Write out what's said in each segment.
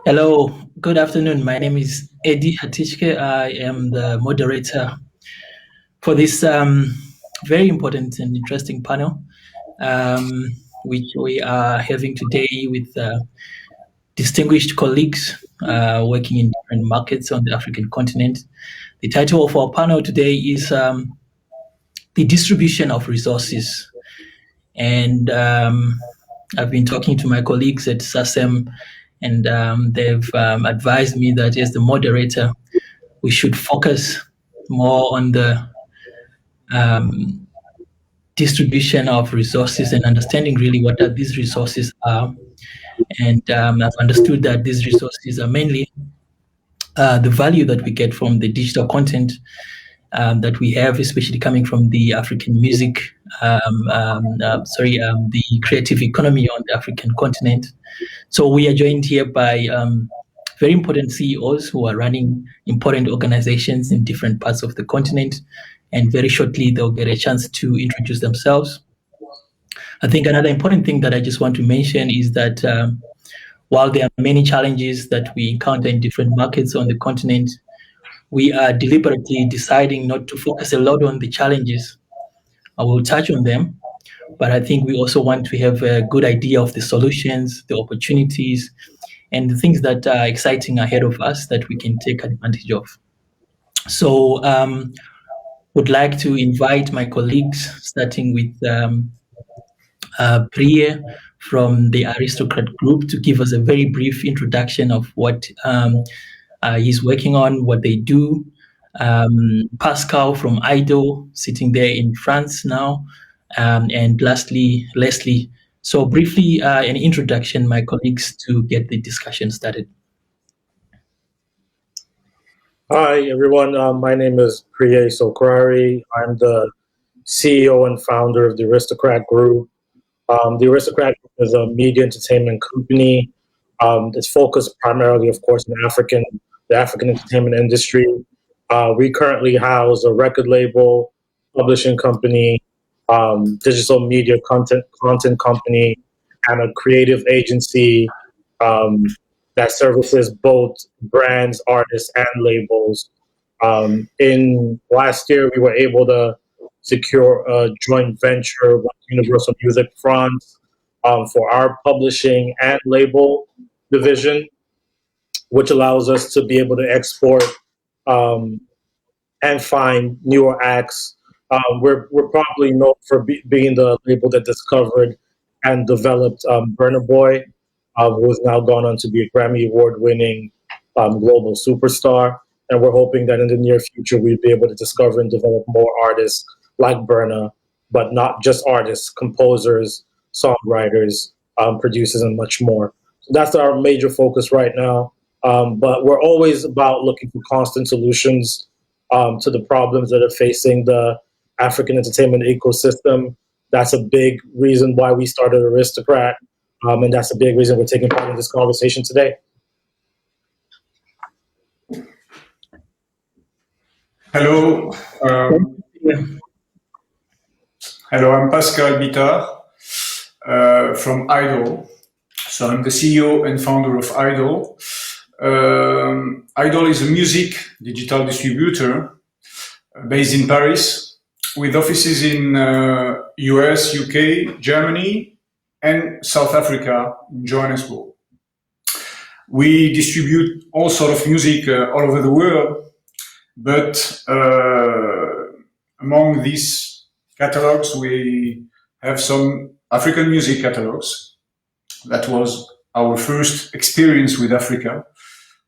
Hello, good afternoon. My name is Eddie Hatishke. I am the moderator for this very important and interesting panel, um, which we are having today with distinguished colleagues working in different markets on the African continent. The title of our panel today is The Distribution of Resources. And I've been talking to my colleagues at Sacem, and they've advised me that as the moderator, we should focus more on the um, distribution of resources and understanding really what these resources are. And I've understood that these resources are mainly the value that we get from the digital content that we have, especially coming from the African music, the creative economy on the African continent. So we are joined here by very important CEOs who are running important organizations in different parts of the continent. And very shortly, they'll get a chance to introduce themselves. I think another important thing that I just want to mention is that while there are many challenges that we encounter in different markets on the continent, we are deliberately deciding not to focus a lot on the challenges. I will touch on them, but I think we also want to have a good idea of the solutions, the opportunities, and the things that are exciting ahead of us that we can take advantage of. So would like to invite my colleagues, starting with Priye from the Aristocrat Group, to give us a very brief introduction of what he's working on, what they do. Pascal from IDO, sitting there in France now. And lastly, Leslie. So briefly, an introduction, my colleagues, to get the discussion started. Hi, everyone. My name is Priye Sokrari. I'm the CEO and founder of the Aristocrat Group. The Aristocrat Group is a media entertainment company. It's focused primarily, of course, on the African entertainment industry. We currently house a record label, publishing company, digital media content company, and a creative agency that services both brands, artists, and labels. In last year, we were able to secure a joint venture with Universal Music France for our publishing and label division, which allows us to be able to export and find newer acts. We're probably known for being the label that discovered and developed Burna Boy, who has now gone on to be a Grammy Award-winning global superstar. And we're hoping that in the near future we'll be able to discover and develop more artists like Burna, but not just artists, composers, songwriters, producers, and much more. So that's our major focus right now. But we're always about looking for constant solutions to the problems that are facing the African entertainment ecosystem. That's a big reason why we started Aristocrat, and that's a big reason we're taking part in this conversation today. Hello. Hello, I'm Pascal Bittard from Idol. So I'm the CEO and founder of Idol. Idol is a music digital distributor based in Paris with offices in US, UK, Germany, and South Africa, in Johannesburg. We distribute all sorts of music all over the world, but among these catalogs, we have some African music catalogs. That was our first experience with Africa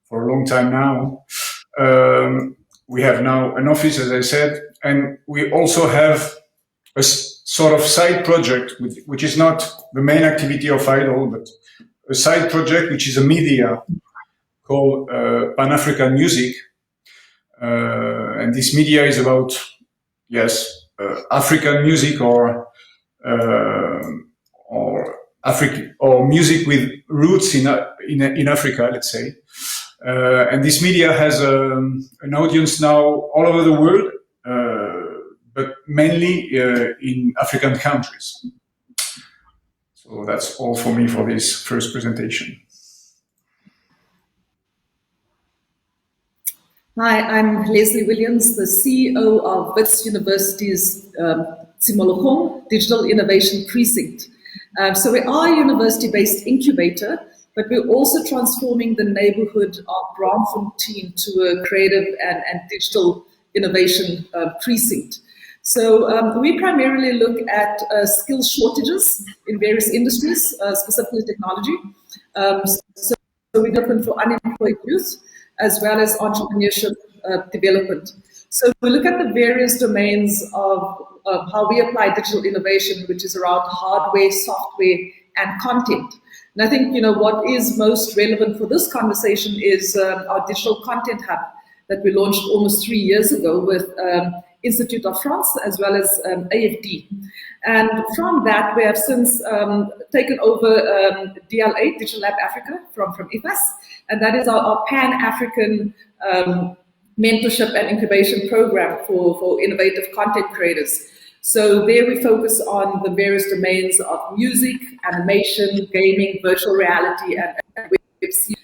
for a long time now. We have now an office, as I said, and we also have a sort of side project, which is not the main activity of Idol, but a side project, which is a media called Pan-African Music. And this media is about, African music or music with roots in Africa, let's say. And this media has an audience now all over the world, but mainly in African countries. So that's all for me for this first presentation. Hi, I'm Leslie Williams, the CEO of Wits University's Tsimologong Digital Innovation Precinct. So we are a university-based incubator, but we're also transforming the neighborhood of Braamfontein to a creative and digital innovation precinct. So we primarily look at skill shortages in various industries, specifically technology. So we're open for unemployed youth, as well as entrepreneurship development. So we look at the various domains of how we apply digital innovation, which is around hardware, software, and content. And I think what is most relevant for this conversation is our digital content hub that we launched almost 3 years ago with Institute of France as well as AFD. And from that, we have since taken over DLA, Digital Lab Africa, from IFAS, and that is our Pan-African mentorship and incubation program for innovative content creators. So there we focus on the various domains of music, animation, gaming, virtual reality, and web series.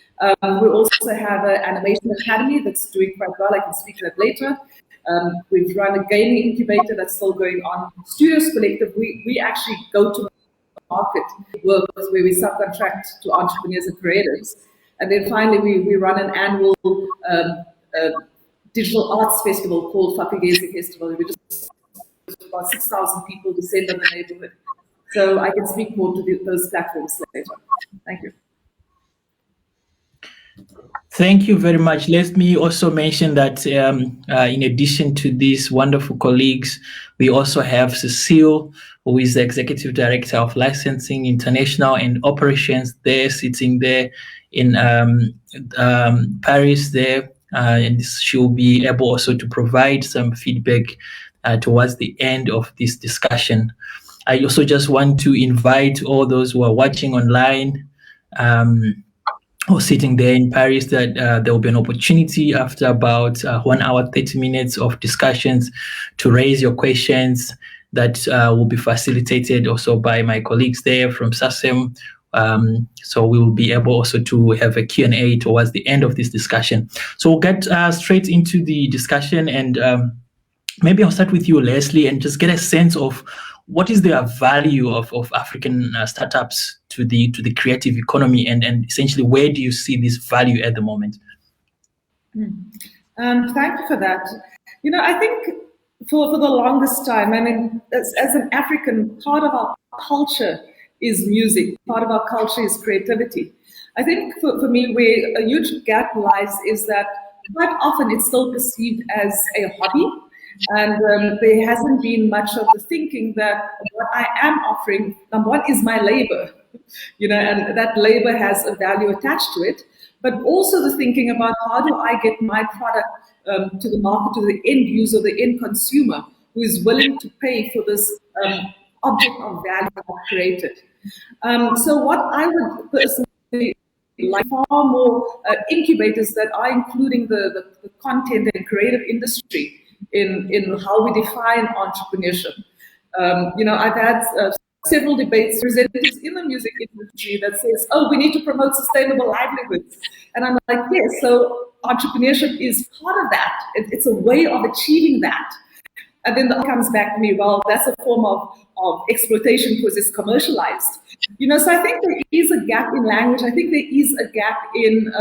We also have an animation academy that's doing quite well. I can speak to that later. We've run a gaming incubator that's still going on. Studios Collective, we actually go to market work where we subcontract to entrepreneurs and creators. And then finally, we run an annual digital arts festival called Fakagezi Festival. We just about 6,000 people descend on the neighborhood. So I can speak more to those platforms later. Thank you. Thank you very much. Let me also mention that in addition to these wonderful colleagues, we also have Cecile, who is the Executive Director of Licensing International and Operations there, sitting there in Paris there. And she'll be able also to provide some feedback towards the end of this discussion. I also just want to invite all those who are watching online or sitting there in Paris that there will be an opportunity after about 1 hour, 30 minutes of discussions to raise your questions that will be facilitated also by my colleagues there from Sacem. So we will be able also to have a Q&A towards the end of this discussion. So we'll get straight into the discussion, and maybe I'll start with you, Leslie, and just get a sense of what is the value of African startups to the creative economy, and essentially where do you see this value at the moment? Thank you for that. I think for the longest time, I mean, as an African, part of our culture is music, part of our culture is creativity. I think for me, where a huge gap lies is that quite often it's still perceived as a hobby. And there hasn't been much of the thinking that what I am offering, number one, is my labor, and that labor has a value attached to it, but also the thinking about how do I get my product to the market, to the end user, the end consumer, who is willing to pay for this object of value I've created. So what I would personally like far more incubators that are including the content and creative industry in how we define entrepreneurship. I've had several debates, representatives in the music industry that says, oh, we need to promote sustainable livelihoods. And I'm like, yes, so entrepreneurship is part of that. It's a way of achieving that. And then that comes back to me, well, that's a form of exploitation because it's commercialized. So I think there is a gap in language. I think there is a gap in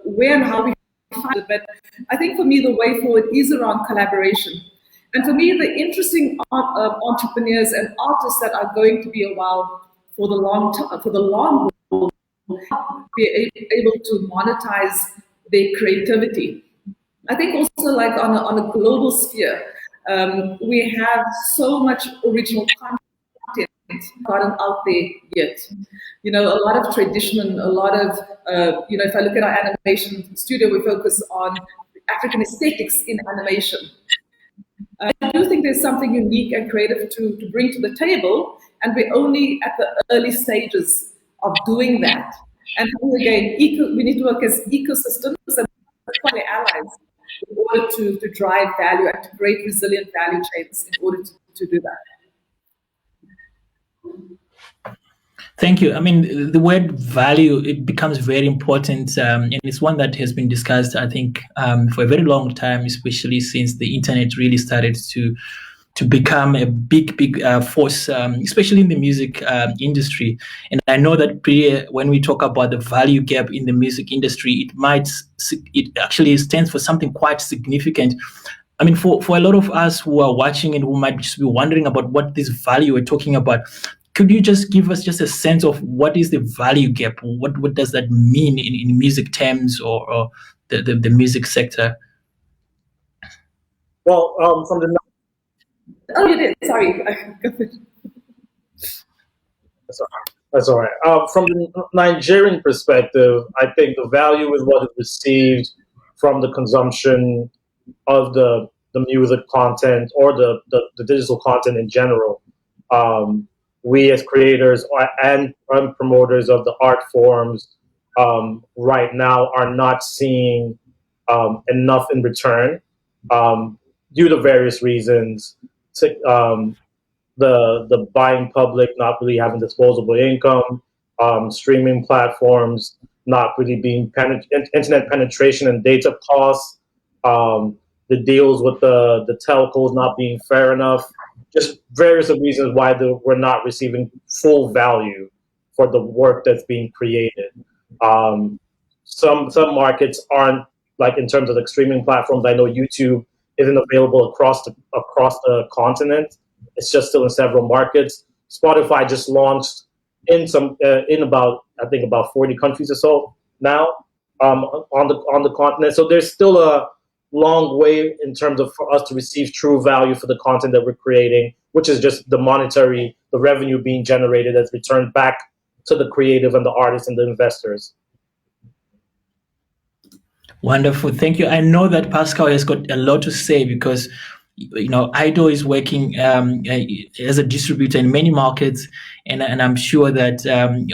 where and how we find it. But I think for me, the way forward is around collaboration. And for me, the interesting entrepreneurs and artists that are going to be a while for the long haul, be able to monetize their creativity. I think also like on a global sphere, we have so much original content gotten out there yet. A lot of tradition, a lot of, if I look at our animation studio, we focus on African aesthetics in animation. I do think there's something unique and creative to bring to the table, and we're only at the early stages of doing that. And again, we need to work as ecosystems and allies in order to drive value and to create resilient value chains in order to do that. Thank you. I mean, the word value, it becomes very important, and it's one that has been discussed, I think, for a very long time, especially since the internet really started to become a big force, especially in the music industry. And I know that when we talk about the value gap in the music industry, it actually stands for something quite significant. I mean, for a lot of us who are watching and who might just be wondering about what this value we're talking about, could you just give us just a sense of what is the value gap? What does that mean in music terms or the music sector? Well, from the Oh, you did. Sorry. That's all right. From the Nigerian perspective, I think the value is what is received from the consumption of the music content or the digital content in general. We as creators and promoters of the art forms right now are not seeing enough in return due to various reasons. The buying public not really having disposable income, streaming platforms not really being internet penetration and data costs, the deals with the telcos not being fair enough, just various reasons why we're not receiving full value for the work that's being created. Some markets aren't, like in terms of the streaming platforms. I know YouTube isn't available across the continent. It's just still in several markets. Spotify just launched in about 40 countries or so now on the continent. So there's still a long way in terms of for us to receive true value for the content that we're creating, which is just the revenue being generated as returned back to the creative and the artists and the investors. Wonderful. Thank you. I know that Pascal has got a lot to say because, IDO is working as a distributor in many markets, and I'm sure that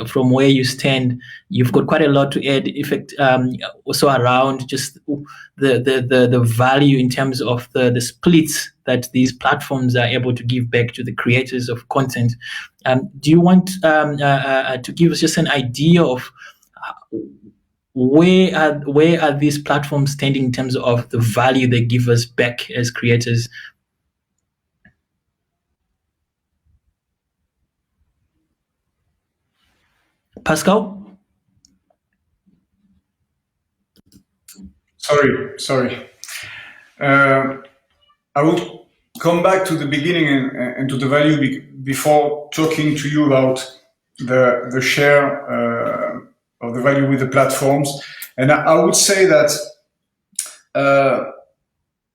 from where you stand, you've got quite a lot to add. Also around just the value in terms of the splits that these platforms are able to give back to the creators of content. Do you want to give us just an idea of where are these platforms standing in terms of the value they give us back as creators? Pascal? Sorry. I will come back to the beginning and to the value before talking to you about the share of the value with the platforms. And I would say that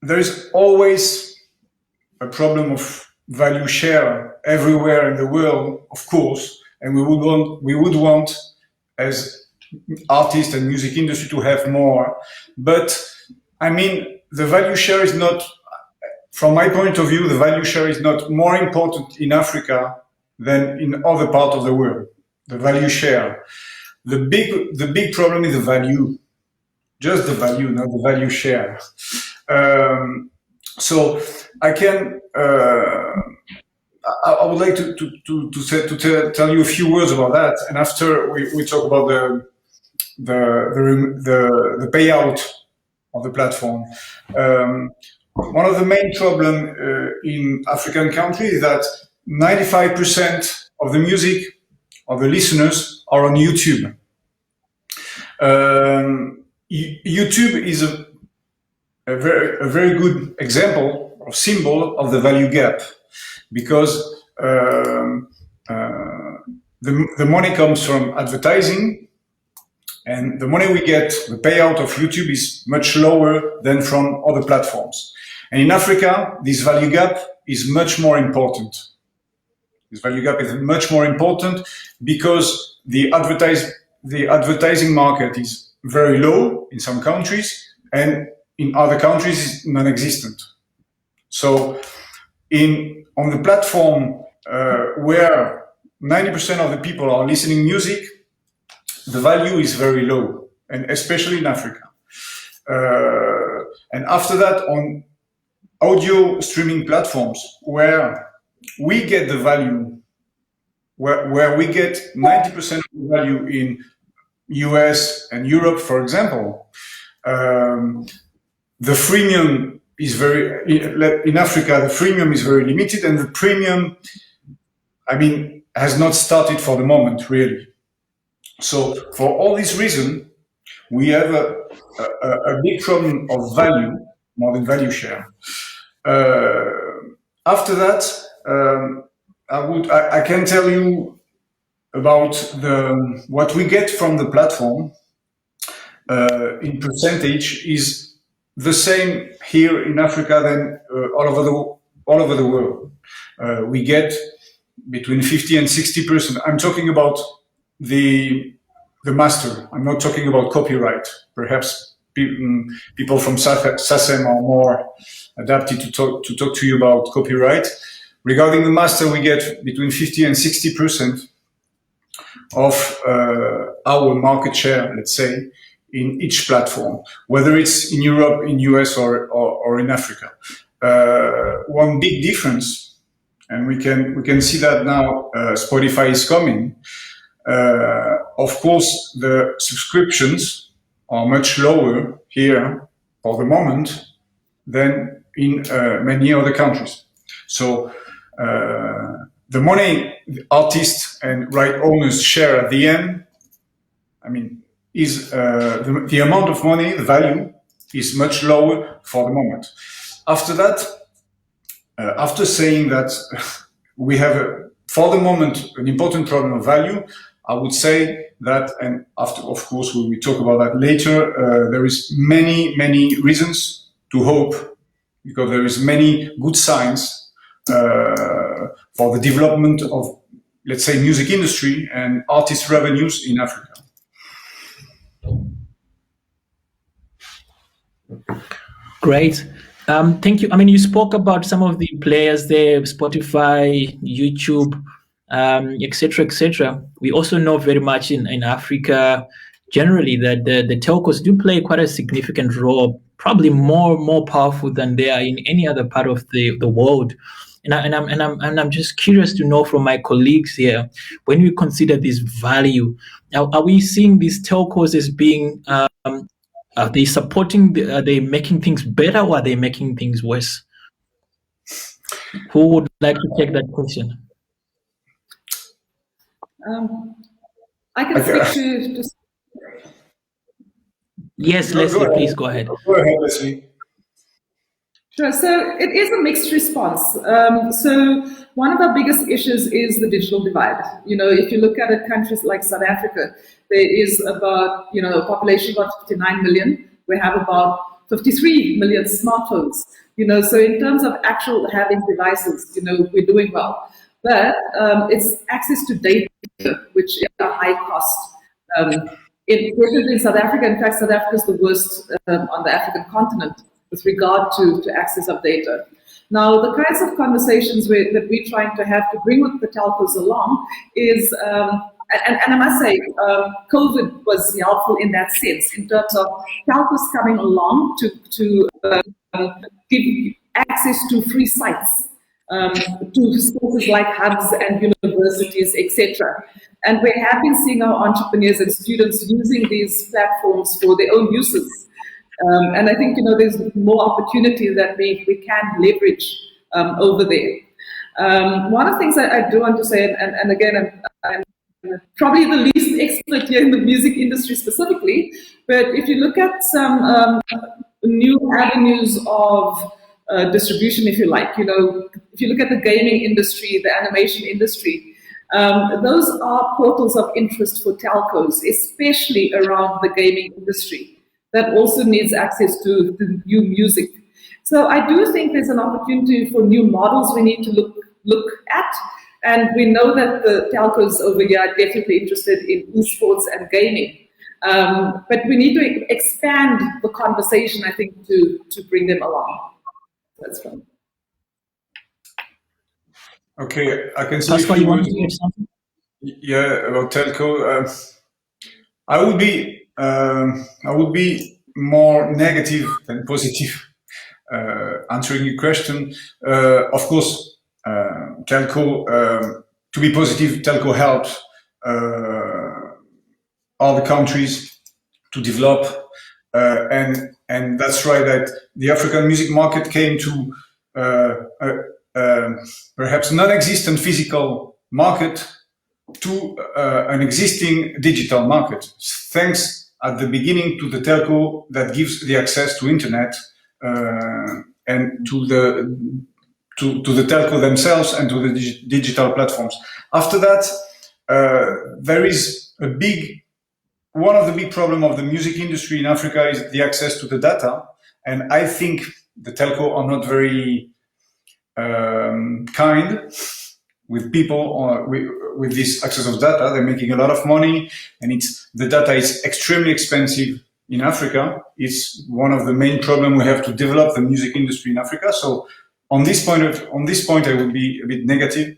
there is always a problem of value share everywhere in the world, of course, and we would want as artists and music industry to have more. But I mean, the value share is not, from my point of view, the value share is not more important in Africa than in other parts of the world. The value share. The big problem is the value, just the value, not the value share. So I can, I would like to tell you a few words about that, and after we talk about the payout of the platform. One of the main problem in African countries is that 95% of the music of the listeners are on YouTube. YouTube is a very good example or symbol of the value gap, because the money comes from advertising, and the money we get, the payout of YouTube, is much lower than from other platforms. And in Africa, this value gap is much more important. This value gap is much more important because the advertising market is very low in some countries, and in other countries is non-existent. So on the platform where 90% of the people are listening music, the value is very low, and especially in Africa. And after that, on audio streaming platforms where we get the value where we get 90% of the value in US and Europe, for example, the freemium is in Africa, the freemium is very limited, and the premium, has not started for the moment, really. So for all these reasons, we have a big problem of value, more than value share. After that, I can tell you about what we get from the platform in percentage is the same here in Africa than all over the world. We get between 50 and 60%. I'm talking about the master. I'm not talking about copyright. Perhaps people from Sacem are more adapted to talk to you about copyright. Regarding the master, we get between 50 and 60% of our market share, let's say, in each platform, whether it's in Europe, in US, or in Africa. One big difference, and we can see that now Spotify is coming. Of course, the subscriptions are much lower here for the moment than in many other countries. So the money the artists and right owners share at the end, is the amount of money, the value, is much lower for the moment. After that, after saying that we have, for the moment, an important problem of value, I would say that, and after, of course, we will talk about that later, there is many reasons to hope, because there is many good signs for the development of, let's say, music industry and artist revenues in Africa. Great. Thank you. You spoke about some of the players there, Spotify, YouTube, etc., etc. We also know very much in Africa generally that the telcos do play quite a significant role, probably more powerful than they are in any other part of the world. And I'm just curious to know from my colleagues here, when we consider this value, are we seeing these telcos as being are they supporting? Are they making things better, or are they making things worse? Who would like to take that question? I can speak to. Yes, Leslie, please go ahead. Go ahead, Leslie. Sure. So it is a mixed response. So one of our biggest issues is the digital divide. If you look at countries like South Africa, there is about, a population of about 59 million. We have about 53 million smartphones. So in terms of actual having devices, we're doing well. But it's access to data, which is a high cost. In South Africa, in fact, South Africa is the worst on the African continent with regard to access of data. Now, the kinds of conversations that we're trying to have to bring with the telcos along is, and I must say, COVID was helpful in that sense, in terms of telcos coming along to give access to free sites, to spaces like hubs and universities, etc. And we have been seeing our entrepreneurs and students using these platforms for their own uses. And I think, there's more opportunity that we can leverage over there. One of the things I do want to say, and again, I'm probably the least expert here in the music industry specifically, but if you look at some new avenues of distribution, if you like, if you look at the gaming industry, the animation industry, those are portals of interest for telcos, especially around the gaming industry, that also needs access to new music. So I do think there's an opportunity for new models we need to look at. And we know that the telcos over here are definitely interested in esports and gaming. But we need to expand the conversation, I think, to bring them along. That's fine. Okay, I can see. Pascal, you want to say something? Yeah, about telco. I would be more negative than positive answering your question. Of course, telco to be positive, telco helped other countries to develop, and that's right that the African music market came to perhaps non-existent physical market to an existing digital market, thanks at the beginning to the telco that gives the access to internet and to the telco themselves and to the digital platforms. After that, there is one of the big problems of the music industry in Africa is the access to the data, and I think the telco are not very kind with people with this access of data. They're making a lot of money, and the data is extremely expensive in Africa. It's one of the main problems we have to develop the music industry in Africa. So on this point, I would be a bit negative,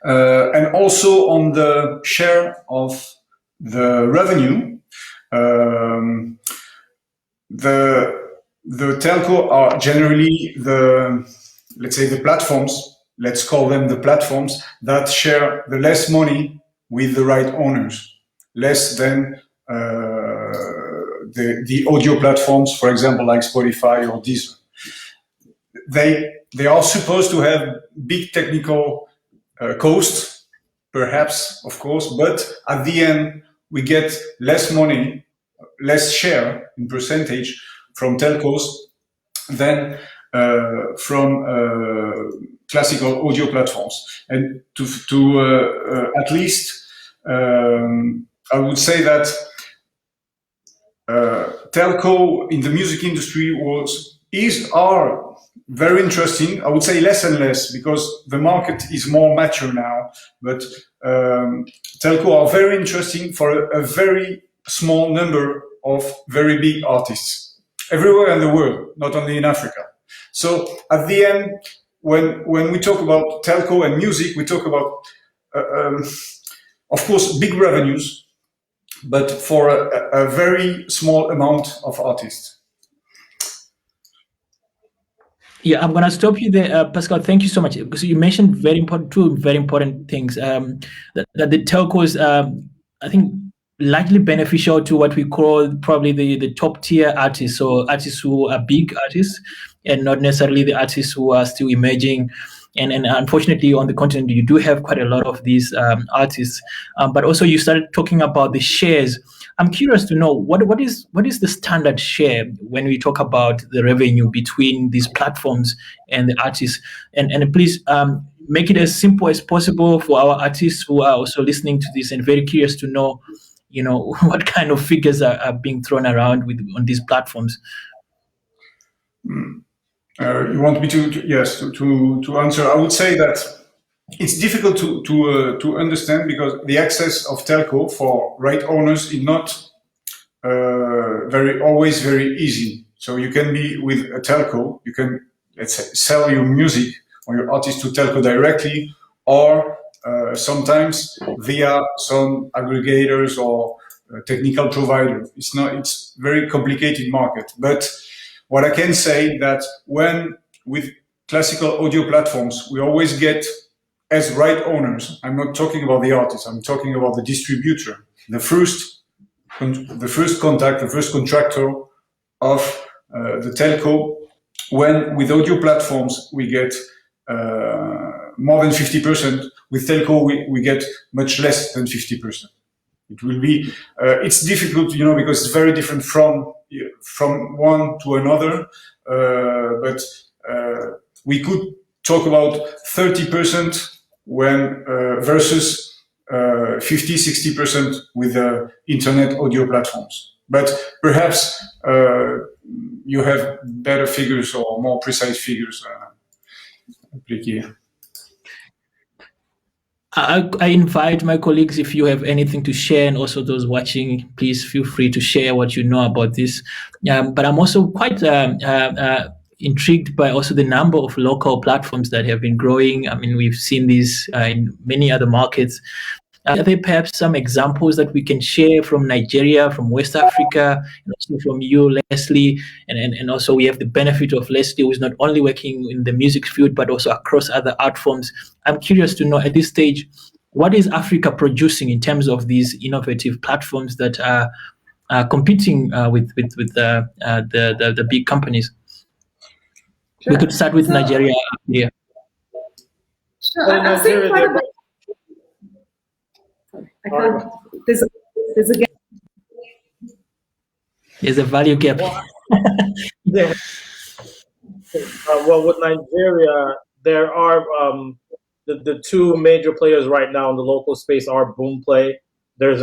and also on the share of the revenue. The telco are generally let's say the platforms, let's call them the platforms, that share the less money with the right owners, less than the audio platforms, for example, like Spotify or Deezer. They are supposed to have big technical costs, perhaps, of course, but at the end, we get less money, less share in percentage from telcos than from classical audio platforms. And to at least, I would say that telco in the music industry are very interesting. I would say less and less because the market is more mature now, but telco are very interesting for a very small number of very big artists everywhere in the world, not only in Africa. So at the end, when we talk about telco and music, we talk about, of course, big revenues, but for a very small amount of artists. Yeah, I'm going to stop you there, Pascal. Thank you so much, because you mentioned two very important things. That the telcos, I think, largely beneficial to what we call probably the top tier artists, so artists who are big artists, and not necessarily the artists who are still emerging. And unfortunately, on the continent, you do have quite a lot of these artists. But also, you started talking about the shares. I'm curious to know what is the standard share when we talk about the revenue between these platforms and the artists, and please make it as simple as possible for our artists who are also listening to this and very curious to know, what kind of figures are being thrown around on these platforms. You want me to answer? I would say that it's difficult to understand because the access of telco for right owners is not always very easy. So you can be with a telco, you can, let's say, sell your music or your artist to telco directly, or sometimes via some aggregators or technical provider. It's very complicated market. But what I can say that when with classical audio platforms, we always get as right owners. I'm not talking about the artist. I'm talking about the distributor, the first contact, the first contractor of the telco. When with audio platforms we get more than 50%, with telco we get much less than 50%. It will be it's difficult, because it's very different from one to another. But we could talk about 30% when versus 50-60% with the internet audio platforms. But perhaps you have better figures or more precise figures. I invite my colleagues, if you have anything to share, and also those watching, please feel free to share what you know about this. But I'm also quite intrigued by also the number of local platforms that have been growing. I mean, we've seen these in many other markets. Are there perhaps some examples that we can share from Nigeria, from West Africa, and also from you, Leslie? And also we have the benefit of Leslie, who is not only working in the music field, but also across other art forms. I'm curious to know at this stage, what is Africa producing in terms of these innovative platforms that are competing with the big companies? Sure. We could start with Nigeria here. Sure. I'm seeing quite a bit. There's a gap. There's a value gap. Yeah. Well, with Nigeria, there are the two major players right now in the local space are Boomplay. There's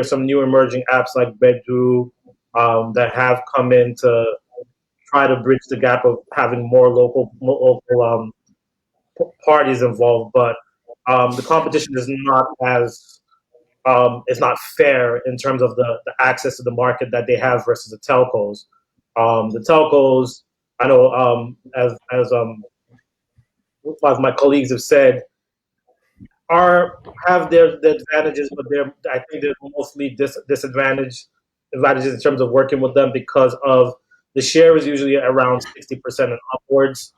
some new emerging apps like Bedu that have come in to try to bridge the gap of having more local parties involved, but the competition is not as it's not fair in terms of the access to the market that they have versus the telcos. The telcos, I know, as my colleagues have said, have their advantages, but I think they're mostly disadvantages in terms of working with them because of the share is usually around 60% and upwards.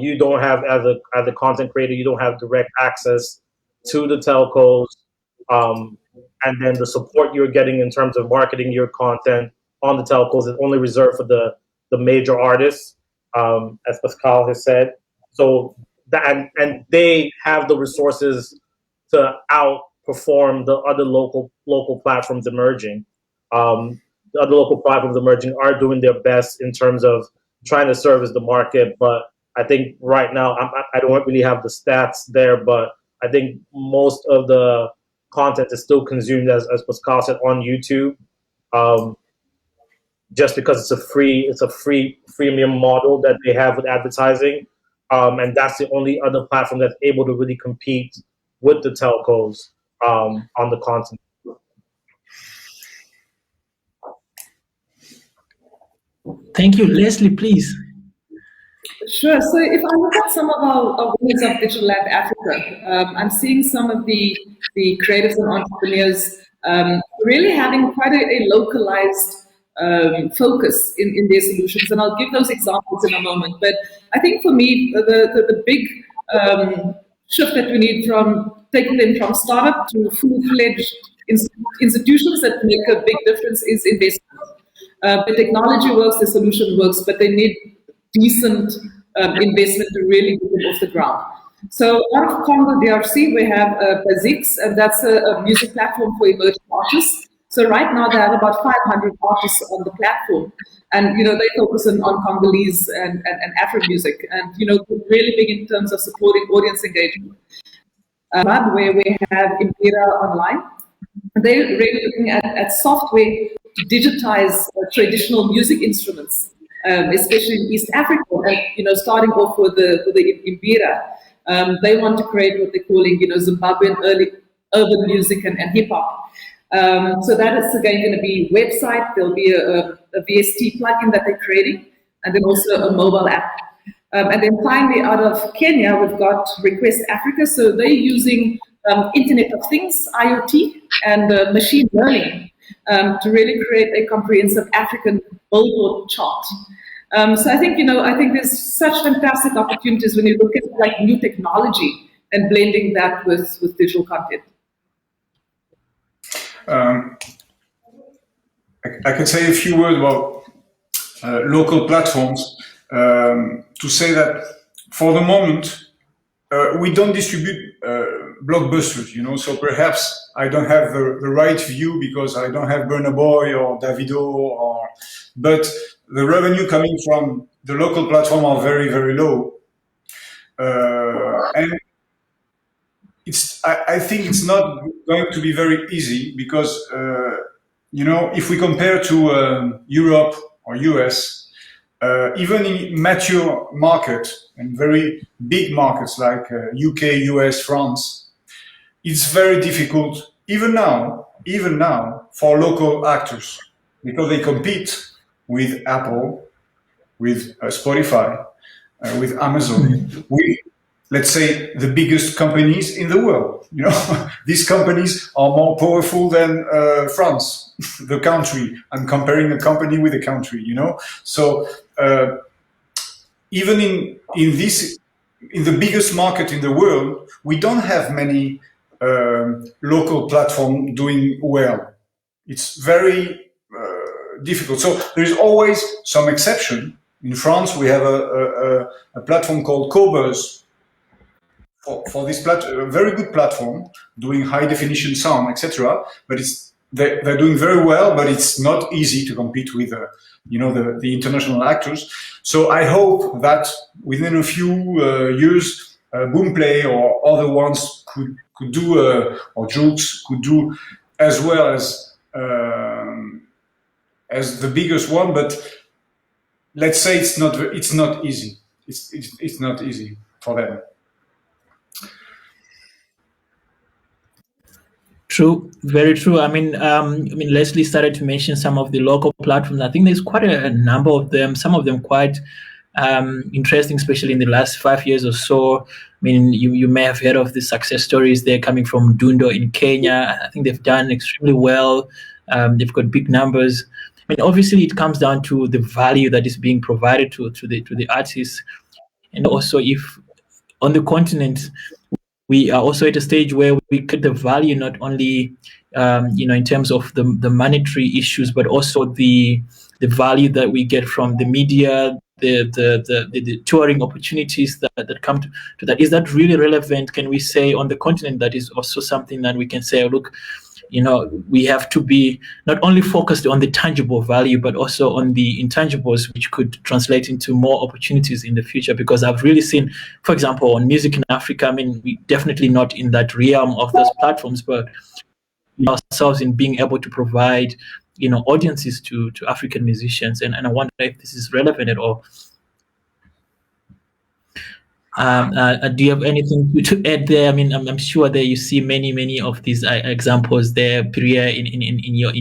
You don't have, as a content creator, you don't have direct access to the telcos, and then the support you're getting in terms of marketing your content on the telcos is only reserved for the major artists, as Pascal has said. So and they have the resources to outperform the other local platforms emerging. The other local platforms emerging are doing their best in terms of trying to service the market, but I think right now I don't really have the stats there, but I think most of the content is still consumed, as Pascal said, on YouTube, just because it's a freemium model that they have with advertising, and that's the only other platform that's able to really compete with the telcos on the content. Thank you. Leslie, please. Sure. So if I look at some of our winners of Digital Lab Africa, I'm seeing some of the creatives and entrepreneurs really having quite a localized focus in their solutions. And I'll give those examples in a moment. But I think for me, the big shift that we need from taking them from startup to full-fledged institutions that make a big difference is investment. The technology works, the solution works, but they need decent investment to really get them off the ground. So out of Congo DRC, we have Bazix, and that's a music platform for emerging artists. So right now they have about 500 artists on the platform, and they focus on Congolese and Afro music, and really big in terms of supporting audience engagement. Where we have Impera Online, they're really looking at software to digitize traditional music instruments, especially in East Africa. And starting off with the Impera, they want to create what they're calling Zimbabwean early urban music and hip hop. So that is again going to be website. There'll be a VST plugin that they're creating, and then also a mobile app. And then finally, out of Kenya, we've got Request Africa. So they're using Internet of Things, IoT, and machine learning to really create a comprehensive African billboard chart. So I think there's such fantastic opportunities when you look at like new technology and blending that with digital content. I can say a few words about local platforms to say that for the moment we don't distribute blockbusters, so perhaps I don't have the right view because I don't have Burna Boy or Davido, but the revenue coming from the local platform are very, very low, and I think it's not going to be very easy because if we compare to Europe or US, even in mature markets and very big markets like UK, US, France, it's very difficult even now for local actors because they compete with Apple, with Spotify, with Amazon, with let's say, the biggest companies in the world. You know, these companies are more powerful than France, the country. I'm comparing a company with a country. You know, so even in the biggest market in the world, we don't have many local platforms doing well. It's very difficult. So there is always some exception. In France, we have a platform called Cobuzz for this a very good platform doing high definition sound, etc. But they're doing very well, but it's not easy to compete with the international actors. So I hope that within a few years, Boomplay or other ones could do, or Jukes could do as well as the biggest one. But let's say it's not easy. It's not easy for them. True, very true. I mean, Leslie started to mention some of the local platforms. I think there's quite a number of them. Some of them quite interesting, especially in the last 5 years or so. I mean, you may have heard of the success stories there coming from Dundo in Kenya. I think they've done extremely well. They've got big numbers. I mean, obviously, it comes down to the value that is being provided to the artists, and also if on the continent we are also at a stage where we get the value not only in terms of the monetary issues, but also the value that we get from the media, the touring opportunities that come to that. Is that really relevant? Can we say on the continent that is also something that we can say, look, we have to be not only focused on the tangible value, but also on the intangibles, which could translate into more opportunities in the future? Because I've really seen, for example, on Music in Africa, I mean, we definitely not in that realm of those platforms, but ourselves in being able to provide, audiences to African musicians. And I wonder if this is relevant at all. Do you have anything to add there? I mean, I'm sure that you see many of these examples there, Pierre, in your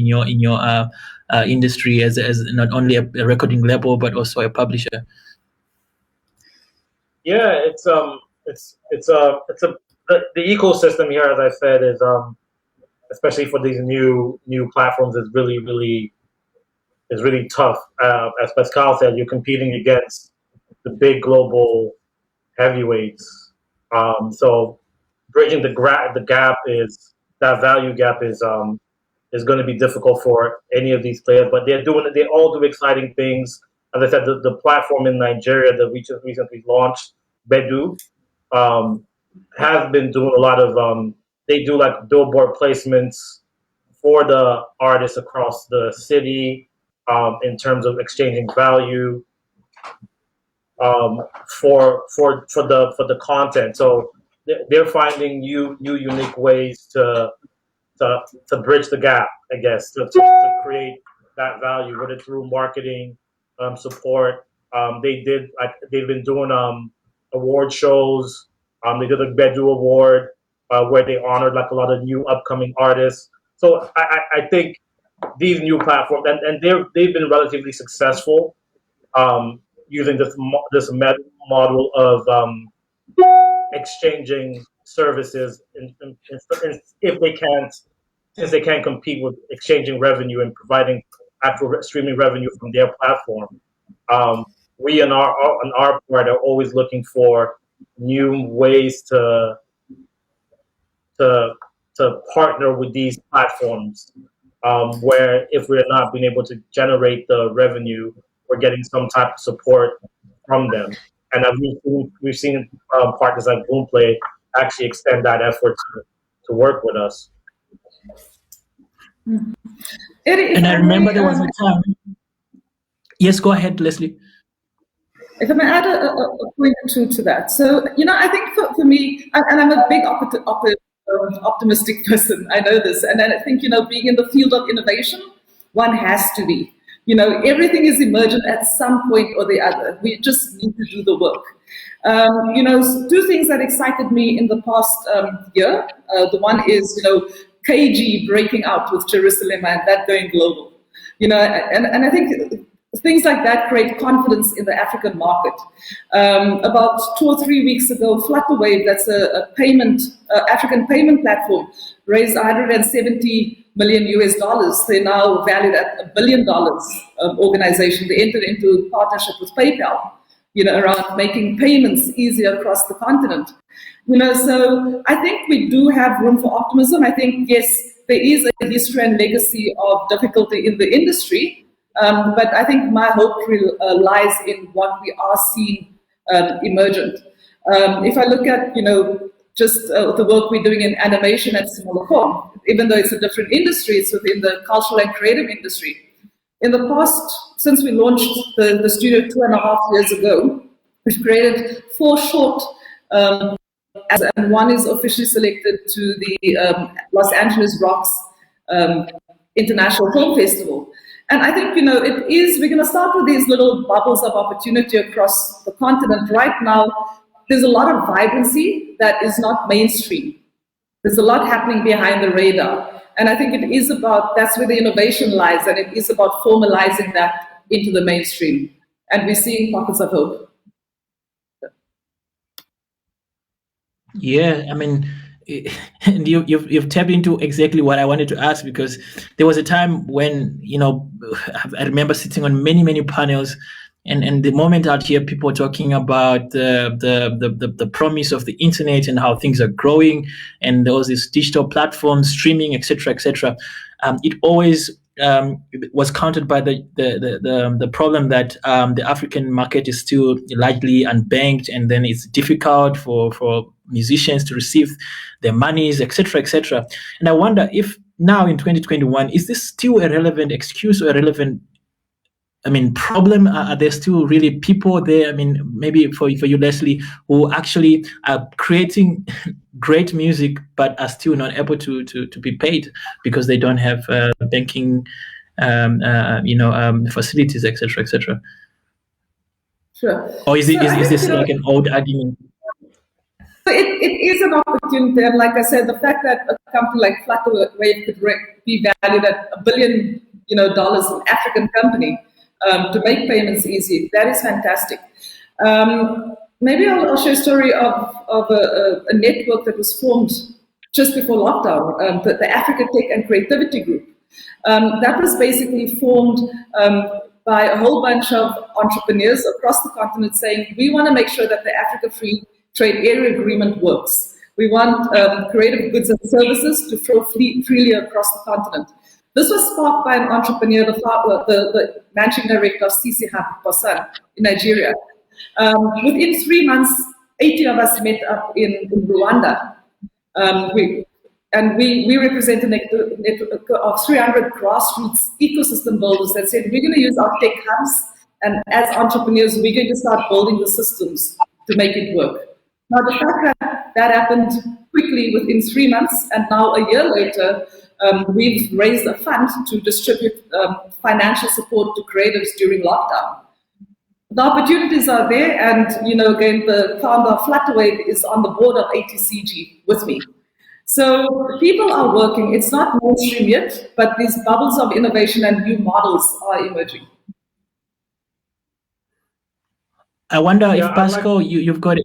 industry as not only a recording label but also a publisher. Yeah, the ecosystem here, as I said, is especially for these new platforms, is really tough. As Pascal said, you're competing against the big global heavyweights. So bridging the gap that value gap is going to be difficult for any of these players. But they all do exciting things. As I said, the platform in Nigeria that we just recently launched, Bedu, has been doing a lot of. They do like billboard placements for the artists across the city in terms of exchanging value. For the content, so they're finding new unique ways to bridge the gap, I guess, to create that value, whether through marketing, support. They've been doing award shows. They did a Bedu Award where they honored like a lot of new upcoming artists. So I think these new platforms, and they've been relatively successful. Using this model of exchanging services, since they can't compete with exchanging revenue and providing actual streaming revenue from their platform. We on our part are always looking for new ways to partner with these platforms, where if we're not being able to generate the revenue, we're getting some type of support from them. And we've seen partners like Boomplay actually extend that effort to work with us. And I remember there was a time. Yes, go ahead, Leslie. If I may add a point to that. So, I think for me, and I'm a big optimistic person, I know this, and I think, being in the field of innovation, one has to be. Everything is emergent at some point or the other. We just need to do the work. Two things that excited me in the past year. The one is, KG breaking out with Jerusalem and that going global. And I think things like that create confidence in the African market. About 2 or 3 weeks ago, Flutterwave, that's a African payment platform, raised 170 million US dollars. They're now valued at $1 billion organization. They entered into a partnership with PayPal, around making payments easier across the continent. So I think we do have room for optimism. I think, yes, there is a history and legacy of difficulty in the industry, but I think my hope lies in what we are seeing emergent. If I look at, just the work we're doing in animation at smaller form, even though it's a different industry, it's within the cultural and creative industry. In the past, since we launched the studio 2.5 years ago, we've created 4 short, and one is officially selected to the Los Angeles Rocks International Film Festival. And I think, we're going to start with these little bubbles of opportunity across the continent. Right now, there's a lot of vibrancy that is not mainstream. There's a lot happening behind the radar. And I think it is that's where the innovation lies, and it is about formalizing that into the mainstream. And we're seeing pockets of hope. Yeah, I mean, and you've tapped into exactly what I wanted to ask, because there was a time when, I remember sitting on many panels, and the moment I'd hear people talking about the promise of the internet and how things are growing, and there was this digital platform, streaming, etc., it always was countered by the problem that the African market is still largely unbanked, and then it's difficult for musicians to receive their monies, etc. And I wonder if now in 2021, is this still a relevant excuse or a relevant problem? Are there still really people there? Maybe for you, Leslie, who actually are creating great music but are still not able to be paid because they don't have banking, facilities, etc. Sure. Or is this like an old argument? It is an opportunity, and like I said, the fact that a company like Flutterwave could be valued at $1 billion, dollars, an African company, to make payments easy, that is fantastic. Maybe I'll share a story of a network that was formed just before lockdown, the Africa Tech and Creativity Group. That was basically formed by a whole bunch of entrepreneurs across the continent saying, we want to make sure that the Africa Free Trade Area Agreement works. We want creative goods and services to flow freely across the continent. This was sparked by an entrepreneur, the managing director of Sacem in Nigeria. Within 3 months, 80 of us met up in Rwanda. We represent a network of 300 grassroots ecosystem builders that said, we're going to use our tech hubs, and as entrepreneurs, we're going to start building the systems to make it work. Now, the fact that happened quickly within 3 months, and now a year later, we've raised a fund to distribute financial support to creatives during lockdown. The opportunities are there, and again, the founder of Flutterwave is on the board of ATCG with me. So people are working. It's not mainstream yet, but these bubbles of innovation and new models are emerging. I wonder if Pascal, you've got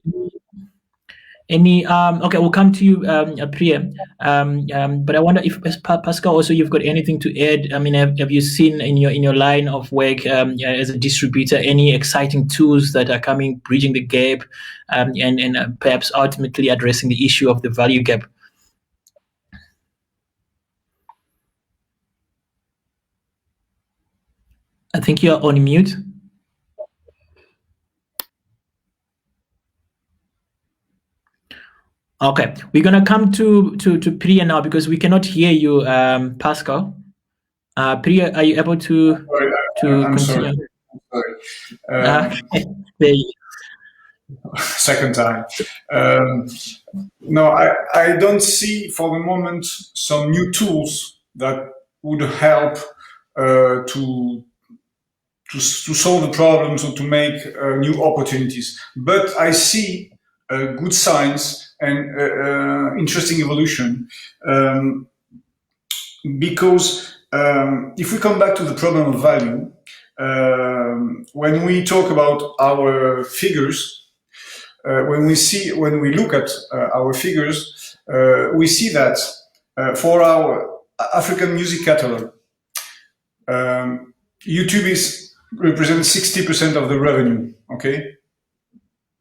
any okay, we'll come to you, Priya. But I wonder if Pascal, also you've got anything to add. Have you seen in your line of work as a distributor any exciting tools that are coming, bridging the gap, and perhaps ultimately addressing the issue of the value gap? I think you're on mute. Okay, we're gonna come to Priya now because we cannot hear you, Pascal. Priya, are you able to I'm continue? Sorry. There you Second time. No, I don't see for the moment some new tools that would help to solve the problems or to make new opportunities. But I see good signs and interesting evolution because if we come back to the problem of value, when we talk about our figures, when we look at our figures, we see that for our African music catalog, YouTube represents 60% of the revenue. Okay,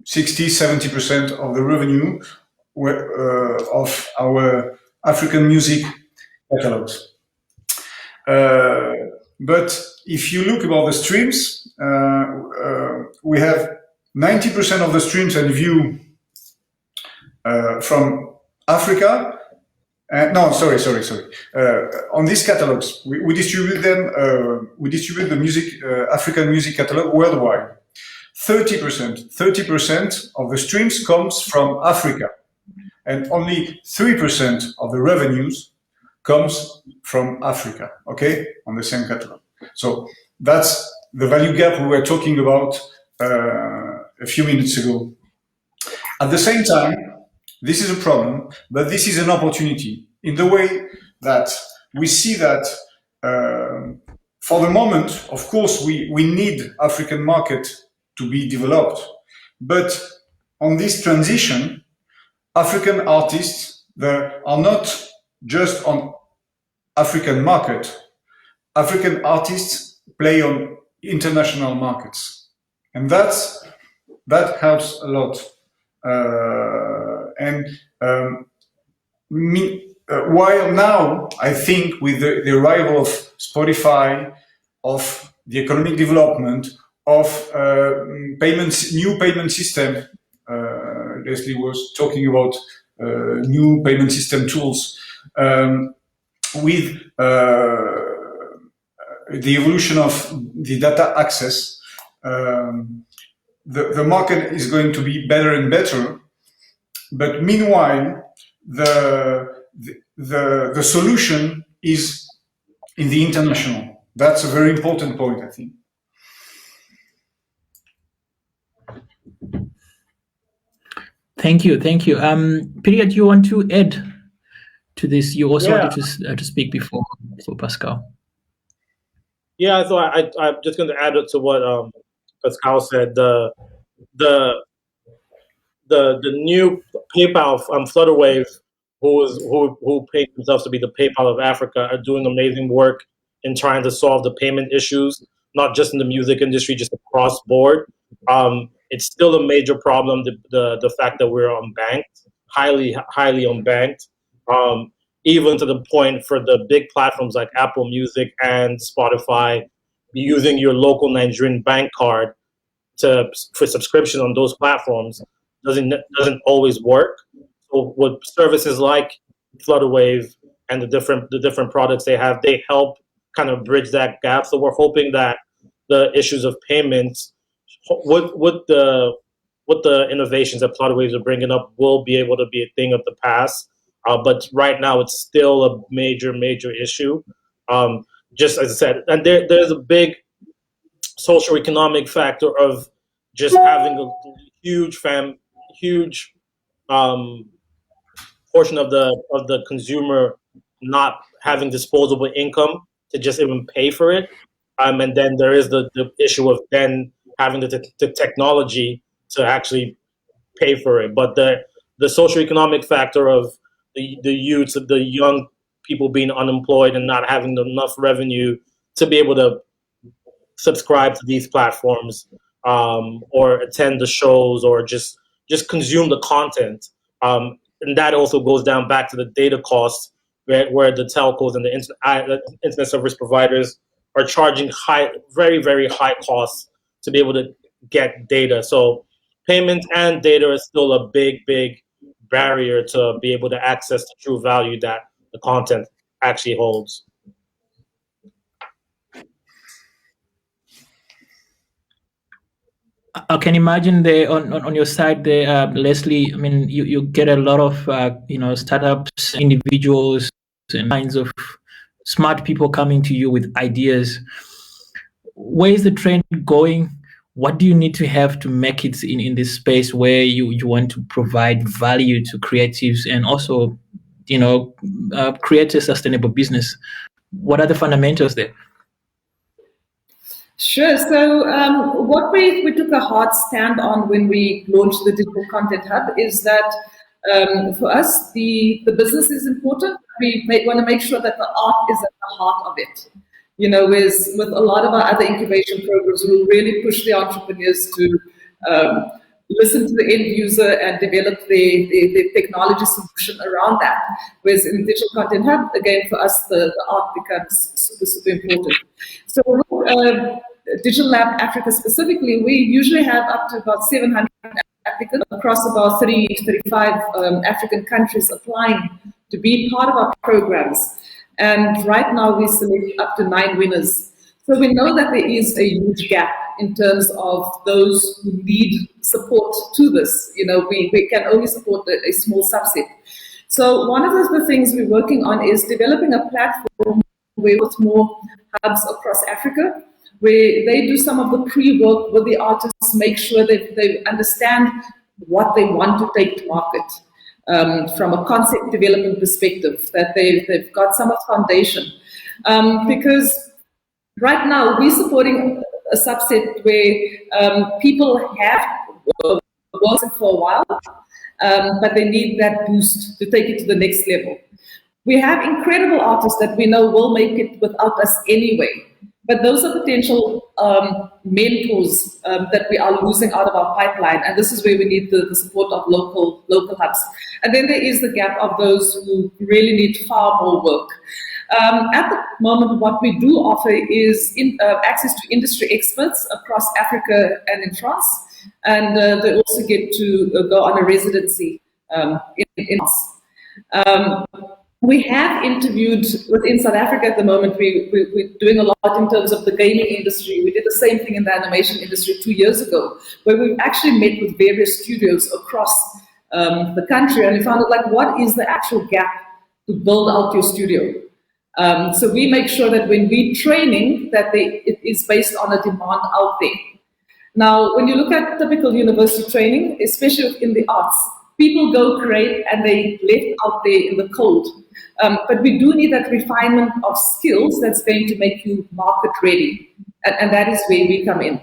60-70% of the revenue of our African music catalogs. But if you look about the streams, we have 90% of the streams and view from Africa. No, sorry. On these catalogs, we distribute them. We distribute the music, African music catalog worldwide. 30% of the streams comes from Africa, and only 3% of the revenues comes from Africa. Okay, on the same catalog. So that's the value gap we were talking about a few minutes ago. At the same time, this is a problem, but this is an opportunity in the way that we see that for the moment, of course, we need African market to be developed. But on this transition, African artists are not just on African market. African artists play on international markets. And that helps a lot. While now, I think with the arrival of Spotify, of the economic development, of new payment system, Leslie was talking about new payment system tools, with the evolution of the data access, the market is going to be better and better. But meanwhile, the solution is in the international. That's a very important point, I think. Thank you. Piria, do you want to add to this? You also wanted to speak before Pascal. Yeah, so I'm just going to add to what Pascal said. The new PayPal, Flutterwave, who paid themselves to be the PayPal of Africa, are doing amazing work in trying to solve the payment issues, not just in the music industry, just across board. It's still a major problem, the fact that we're unbanked, highly unbanked, even to the point for the big platforms like Apple Music and Spotify, using your local Nigerian bank card for subscription on those platforms doesn't always work. So with services like Flutterwave and the different products they have, they help kind of bridge that gap. So we're hoping that the issues of payments, with the innovations that Flutterwaves are bringing up, will be able to be a thing of the past. But right now, it's still a major issue. Just as I said, and there's a big social economic factor of just having a huge portion of the consumer not having disposable income to just even pay for it. And then there is the issue of then having the technology to actually pay for it. But the socioeconomic factor of the youth, the young people being unemployed and not having enough revenue to be able to subscribe to these platforms, or attend the shows, or just consume the content. And that also goes down back to the data costs, where the telcos and the internet service providers are charging very high costs to be able to get data. So payment and data is still a big barrier to be able to access the true value that the content actually holds. I can imagine on your side there, Leslie. I mean, you get a lot of startups, individuals, and kinds of smart people coming to you with ideas. Where is the trend going? What do you need to have to make it in this space where you want to provide value to creatives and also, create a sustainable business? What are the fundamentals there? Sure. So what we took a hard stand on when we launched the Digital Content Hub is that for us, the business is important. We want to make sure that the art is at the heart of it. You know, with a lot of our other incubation programs, we'll really push the entrepreneurs to listen to the end user and develop the technology solution around that. Whereas in Digital Content Hub, again, for us, the art becomes super, super important. So Digital Lab Africa specifically, we usually have up to about 700 applicants across about 30 to 35 African countries applying to be part of our programs. And right now we select up to 9 winners. So we know that there is a huge gap in terms of those who need support to this. You know, we can only support a small subset. So one of the things we're working on is developing a platform where with more hubs across Africa, where they do some of the pre-work with the artists, make sure that they understand what they want to take to market. From a concept development perspective, that they've got some of the foundation. Because right now we're supporting a subset where people have worked for a while, but they need that boost to take it to the next level. We have incredible artists that we know will make it without us anyway. But those are potential mentors that we are losing out of our pipeline, and this is where we need the support of local hubs. And then there is the gap of those who really need far more work. At the moment, what we do offer is access to industry experts across Africa and in France, and they also get to go on a residency in France. We have interviewed within South Africa at the moment. We're doing a lot in terms of the gaming industry. We did the same thing in the animation industry 2 years ago, where we've actually met with various studios across the country, and we found out, like, what is the actual gap to build out your studio? So we make sure that when we're training, that it is based on a demand out there. Now, when you look at typical university training, especially in the arts, people go create and they left out there in the cold. But we do need that refinement of skills that's going to make you market ready. And that is where we come in.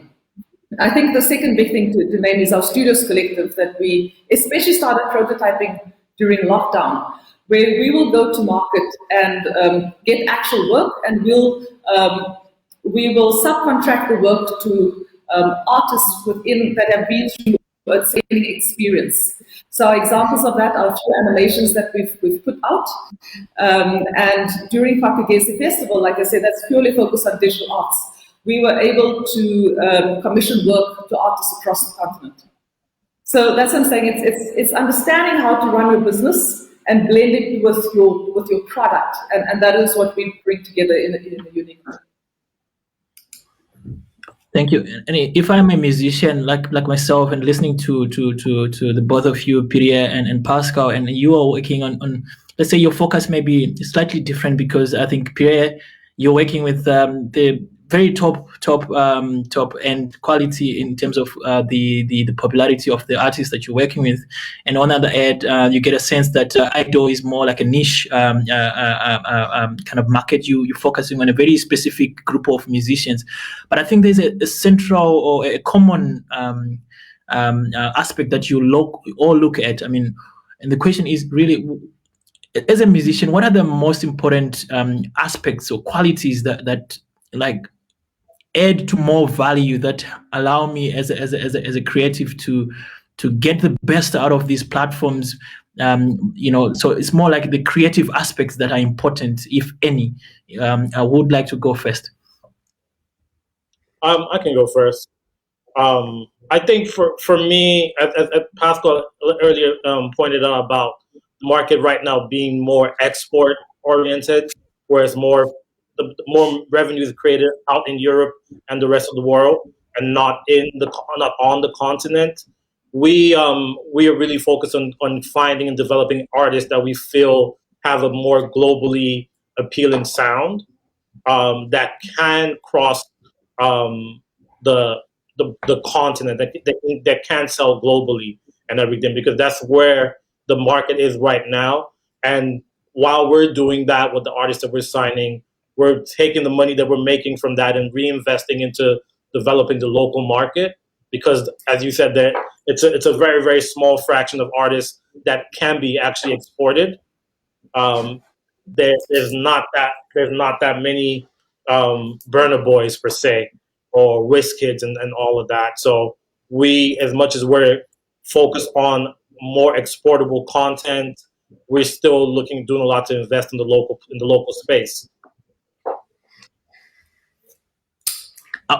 I think the second big thing to name is our Studios Collective that we especially started prototyping during lockdown, where we will go to market and get actual work, and we will subcontract the work to artists within that have been through a training experience. So examples of that are through animations that we've put out. And during Fakugesi Festival, like I said, that's purely focused on digital arts. We were able to commission work to artists across the continent. So that's what I'm saying. It's understanding how to run your business and blend it with your product, and that is what we bring together in a unique way. Thank you. And if I'm a musician like myself and listening to the both of you, Pierre and Pascal, and you are working on let's say your focus may be slightly different, because I think Pierre, you're working with the very top end quality in terms of the popularity of the artists that you're working with, and on the other hand, you get a sense that Idol is more like a niche kind of market. You're focusing on a very specific group of musicians, but I think there's a central or a common aspect that you all look at. I mean, and the question is really, as a musician, what are the most important aspects or qualities that like add to more value, that allow me as a creative to get the best out of these platforms? So it's more like the creative aspects that are important, if any. I would like to go first. I can go first. I think for me, as Pascal earlier pointed out about the market right now being more export oriented, whereas the more revenue is created out in Europe and the rest of the world, and not on the continent. We are really focused on finding and developing artists that we feel have a more globally appealing sound, that can cross the continent, that can sell globally and everything, because that's where the market is right now. And while we're doing that with the artists that we're signing, we're taking the money that we're making from that and reinvesting into developing the local market. Because, as you said, that it's a very, very small fraction of artists that can be actually exported. There's not that many Burna Boys per se, or Wizkids and all of that. So we, as much as we're focused on more exportable content, we're still doing a lot to invest in the local space.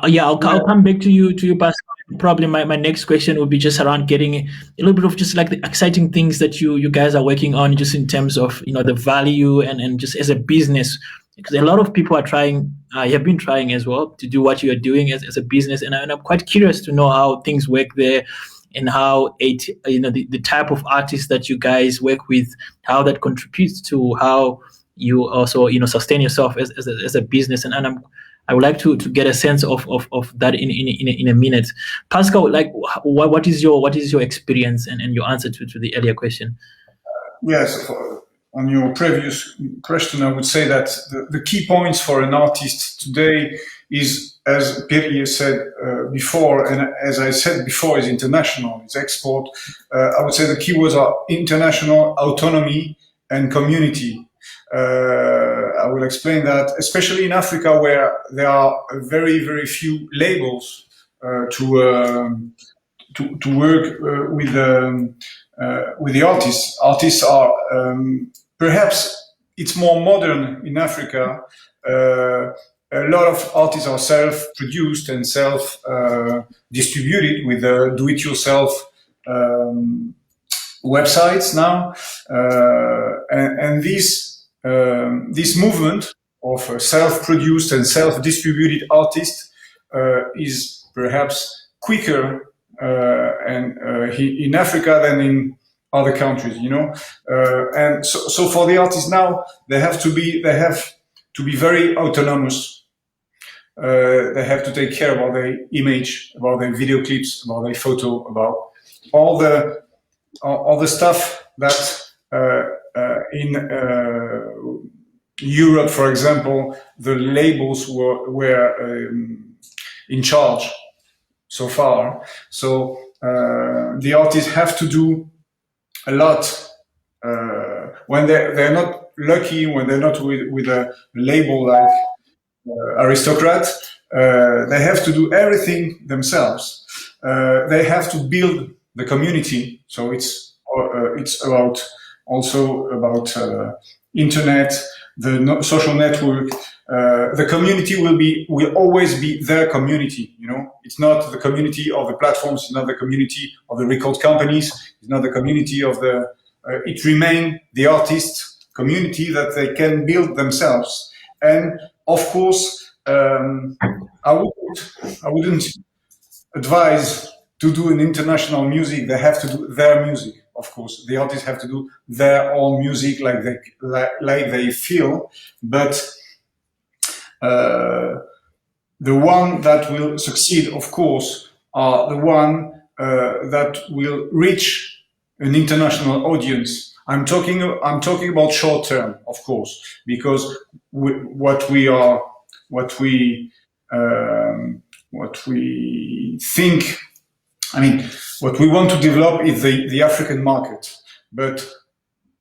Yeah, I'll come back to you, Pascal. Probably my next question would be just around getting a little bit of just like the exciting things that you guys are working on, just in terms of the value and just as a business, because a lot of people are trying, have been trying as well to do what you are doing as a business, and I'm quite curious to know how things work there, and how the type of artists that you guys work with, how that contributes to how you also sustain yourself as a business, and I would like to get a sense of that in a minute. Pascal, like what is your experience and your answer to the earlier question? Yes, on your previous question, I would say that the key points for an artist today is, as Pierre said before, and as I said before, is international, it's export. I would say the keywords are international, autonomy, and community. I will explain that, especially in Africa, where there are very, very few labels to work with the artists. Artists are perhaps it's more modern in Africa. A lot of artists are self-produced and self-distributed with do-it-yourself websites now, and this movement of self-produced and self-distributed artists is perhaps quicker in Africa than in other countries, and so for the artists now, they have to be very autonomous. They have to take care about their image, about their video clips, about their photo, about all the stuff that in Europe, for example, the labels were in charge so far. So the artists have to do a lot when they're not lucky, when they're not with a label like Aristocrat. They have to do everything themselves. They have to build the community. So it's also about internet, the social network. The community will always be their community. It's not the community of the platforms. It's not the community of the record companies. It's not the community of it remains the artist community that they can build themselves. And of course, I wouldn't advise to do an international music. They have to do their music. Of course, the artists have to do their own music like they feel. But the one that will succeed, of course, are the one that will reach an international audience. I'm talking about short term, of course, because what we think. I mean, what we want to develop is the African market, but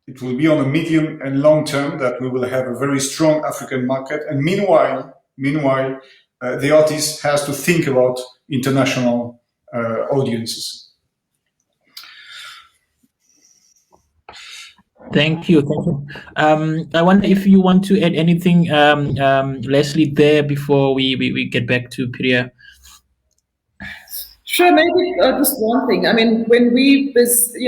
it will be on a medium and long term that we will have a very strong African market. And meanwhile, the artist has to think about international audiences. Thank you. I wonder if you want to add anything, Leslie, there before we get back to Priya. Sure, maybe just one thing. I mean, when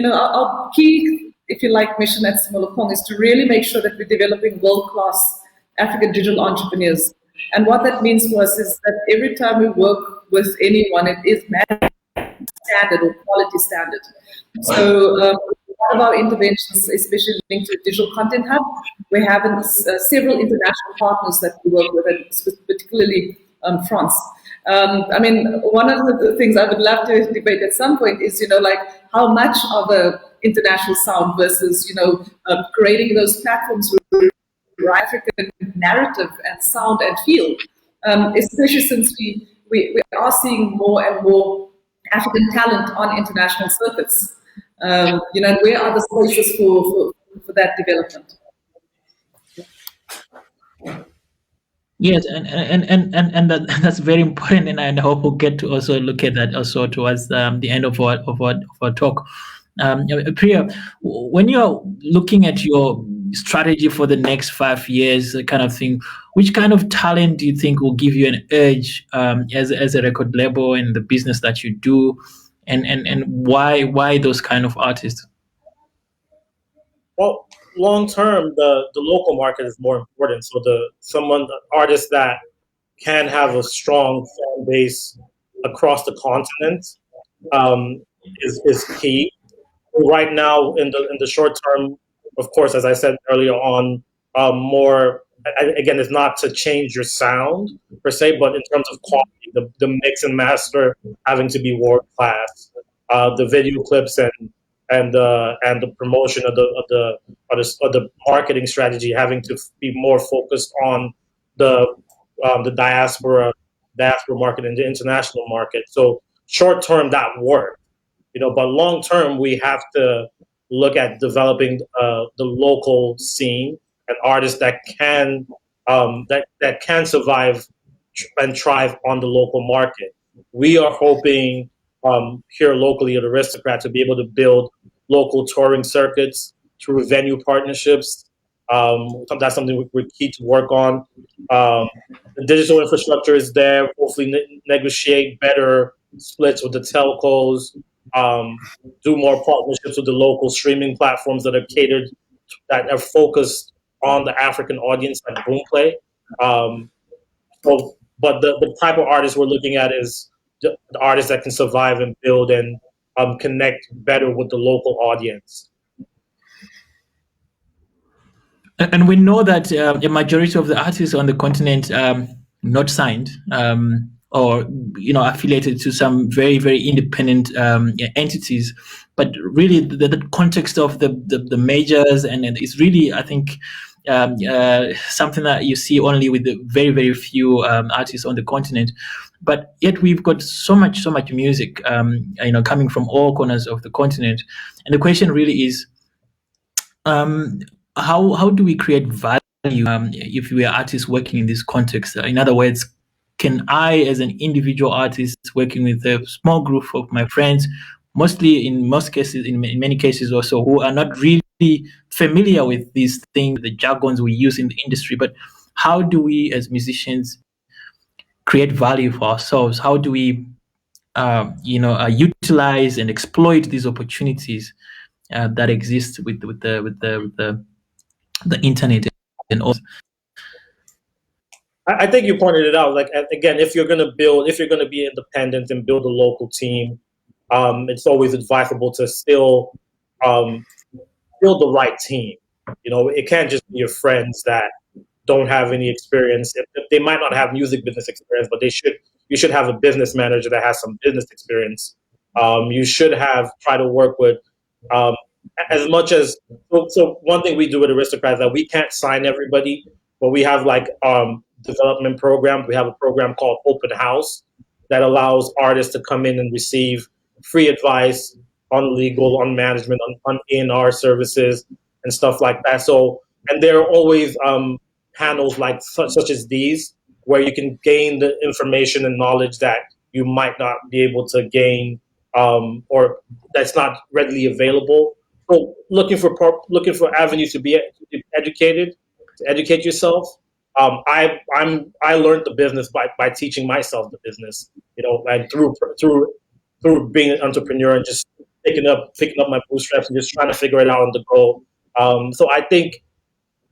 our key, if you like, mission at Simolopong is to really make sure that we're developing world-class African digital entrepreneurs. And what that means for us is that every time we work with anyone, it is standard or quality standard. So one of our interventions, especially linked to Digital Content Hub, we have several international partners that we work with, and particularly France. I mean, one of the things I would love to debate at some point is, like how much of a international sound versus, creating those platforms African narrative and sound and feel, especially since we are seeing more and more African talent on international circuits. Where are the spaces for that development? Yes, and that's very important, and I hope we'll get to also look at that also towards the end of our talk. Priya, when you're looking at your strategy for the next 5 years, kind of thing, which kind of talent do you think will give you an edge as a record label in the business that you do, and why those kind of artists? Well, long term, the local market is more important. So the artist that can have a strong fan base across the continent is key. Right now, in the short term, of course, as I said earlier on, again, it's not to change your sound per se, but in terms of quality, the mix and master having to be world class, the video clips and the promotion of the marketing strategy having to be more focused on the diaspora market and the international market. So short term that works, but long term we have to look at developing the local scene and artists that can that can survive and thrive on the local market. We are hoping here locally at Aristocrat to be able to build local touring circuits through venue partnerships. That's something we're key to work on. The digital infrastructure is there. Hopefully, negotiate better splits with the telcos. Do more partnerships with the local streaming platforms that are focused on the African audience, like Boomplay. But the type of artists we're looking at is the artists that can survive and build and connect better with the local audience. And we know that a majority of the artists on the continent not signed or affiliated to some very, very independent entities, but really the context of the majors and it's really, I think, something that you see only with the very, very few artists on the continent. But yet we've got so much music, coming from all corners of the continent, and the question really is, how do we create value if we are artists working in this context? In other words, can I, as an individual artist working with a small group of my friends, in many cases also, who are not really familiar with these things, the jargons we use in the industry, but how do we as musicians create value for ourselves? How do we utilize and exploit these opportunities that exist with the internet and all? I think you pointed it out. Like, again, if you're going to be independent and build a local team, it's always advisable to still build the right team. It can't just be your friends that don't have any experience. If they might not have music business experience, but you should have a business manager that has some business experience. You should try to work with as much as. So one thing we do at Aristocrat is that we can't sign everybody, but we have development programs. We have a program called Open House that allows artists to come in and receive free advice on legal, on management, on A&R services and stuff like that. So, and there are always panels such as these where you can gain the information and knowledge that you might not be able to gain or that's not readily available. So looking for avenues to be educated, to educate yourself. I learned the business by teaching myself the business, and through being an entrepreneur and just picking up my bootstraps and just trying to figure it out on the go. So I think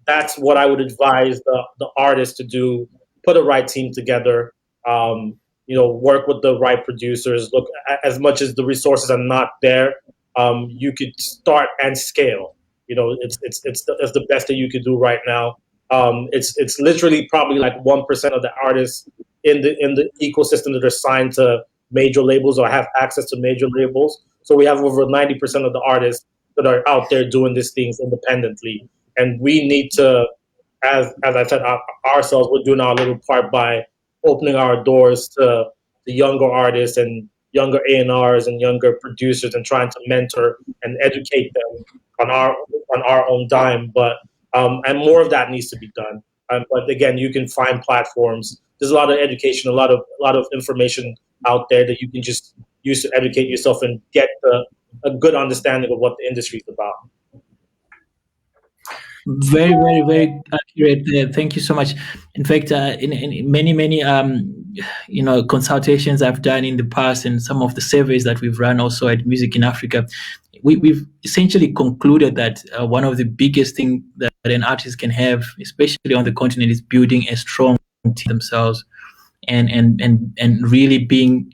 that's what I would advise the artist to do: put a right team together, work with the right producers. Look, as much as the resources are not there, you could start and scale. It's the best that you could do right now. It's literally probably like 1% of the artists in the ecosystem that are signed to major labels or have access to major labels. So we have over 90% of the artists that are out there doing these things independently, and we need to as I said, ourselves, we're doing our little part by opening our doors to the younger artists and younger A&Rs and younger producers, and trying to mentor and educate them on our own dime. But and more of that needs to be done. But again, you can find platforms. There's a lot of education, a lot of information out there that you can just use to educate yourself and get a good understanding of what the industry is about. Very, very, very accurate there. Thank you so much. In fact, in many consultations I've done in the past, and some of the surveys that we've run also at Music in Africa, we've essentially concluded that one of the biggest things that an artist can have, especially on the continent, is building a strong team themselves, and really being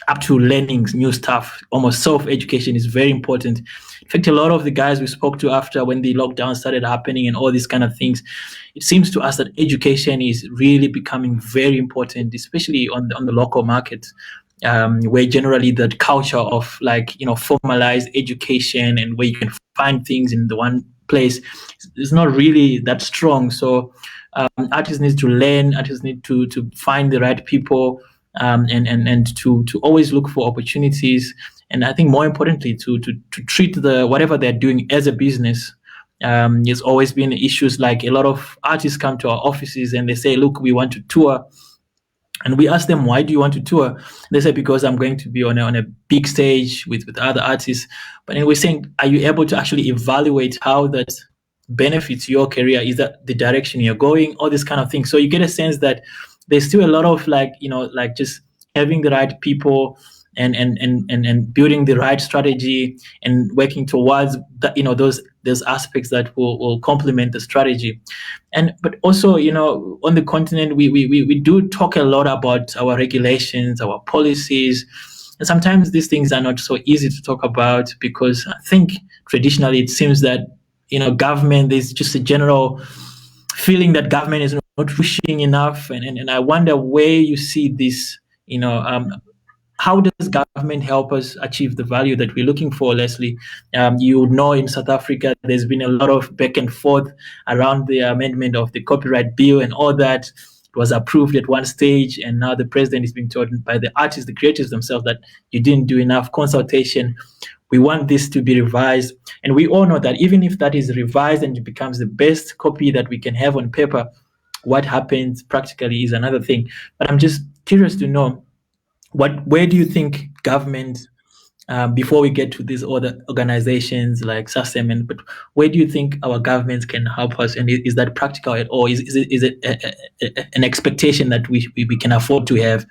up to learning new stuff. Almost self-education is very important. In fact, a lot of the guys we spoke to after when the lockdown started happening and all these kind of things, it seems to us that education is really becoming very important, especially on the local market, where generally the culture of formalized education and where you can find things in the one place is not really that strong. So artists need to learn, artists need to find the right people, and to always look for opportunities. And I think more importantly, to treat whatever they're doing as a business. There's always been issues like a lot of artists come to our offices and they say, look, we want to tour. And we ask them, why do you want to tour? They say, because I'm going to be on a big stage with other artists. But then we're saying, are you able to actually evaluate how that benefits your career? Is that the direction you're going? All this kind of thing. So you get a sense that there's still a lot of just having the right people and building the right strategy and working towards that, those aspects that will complement the strategy. But also, on the continent, we do talk a lot about our regulations, our policies. And sometimes these things are not so easy to talk about, because I think traditionally it seems that, government, there's just a general feeling that government is not pushing enough. And I wonder where you see this, how does government help us achieve the value that we're looking for, Leslie? In South Africa, there's been a lot of back and forth around the amendment of the copyright bill and all that. It was approved at one stage, and now the president is being told by the artists, the creators themselves, that you didn't do enough consultation. We want this to be revised. And we all know that even if that is revised and it becomes the best copy that we can have on paper, what happens practically is another thing. But I'm just curious to know, where do you think government, before we get to these other organizations like Sacem, but where do you think our governments can help us? And is that practical at all? Is it an expectation that we can afford to have?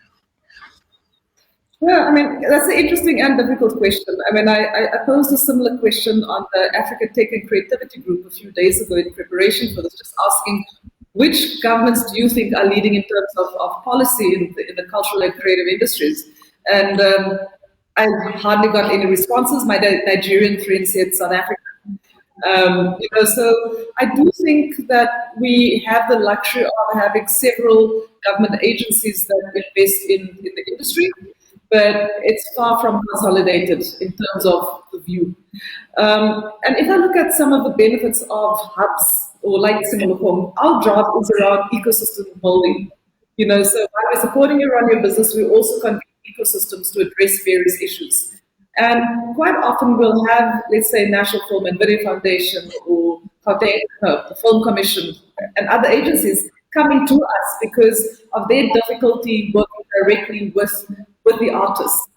Yeah, that's an interesting and difficult question. I posed a similar question on the Africa Tech and Creativity group a few days ago in preparation for this, just asking, which governments do you think are leading in terms of policy in the cultural and creative industries? And I hardly got any responses. My Nigerian friend said South Africa. So I do think that we have the luxury of having several government agencies that invest in the industry, but it's far from consolidated in terms of the view. And if I look at some of the benefits of hubs, or like Simulacom, our job is around ecosystem building. So while we're supporting you around your business, we also convene ecosystems to address various issues. And quite often we'll have, let's say, National Film and Video Foundation or the Film Commission and other agencies coming to us because of their difficulty working directly with the artists.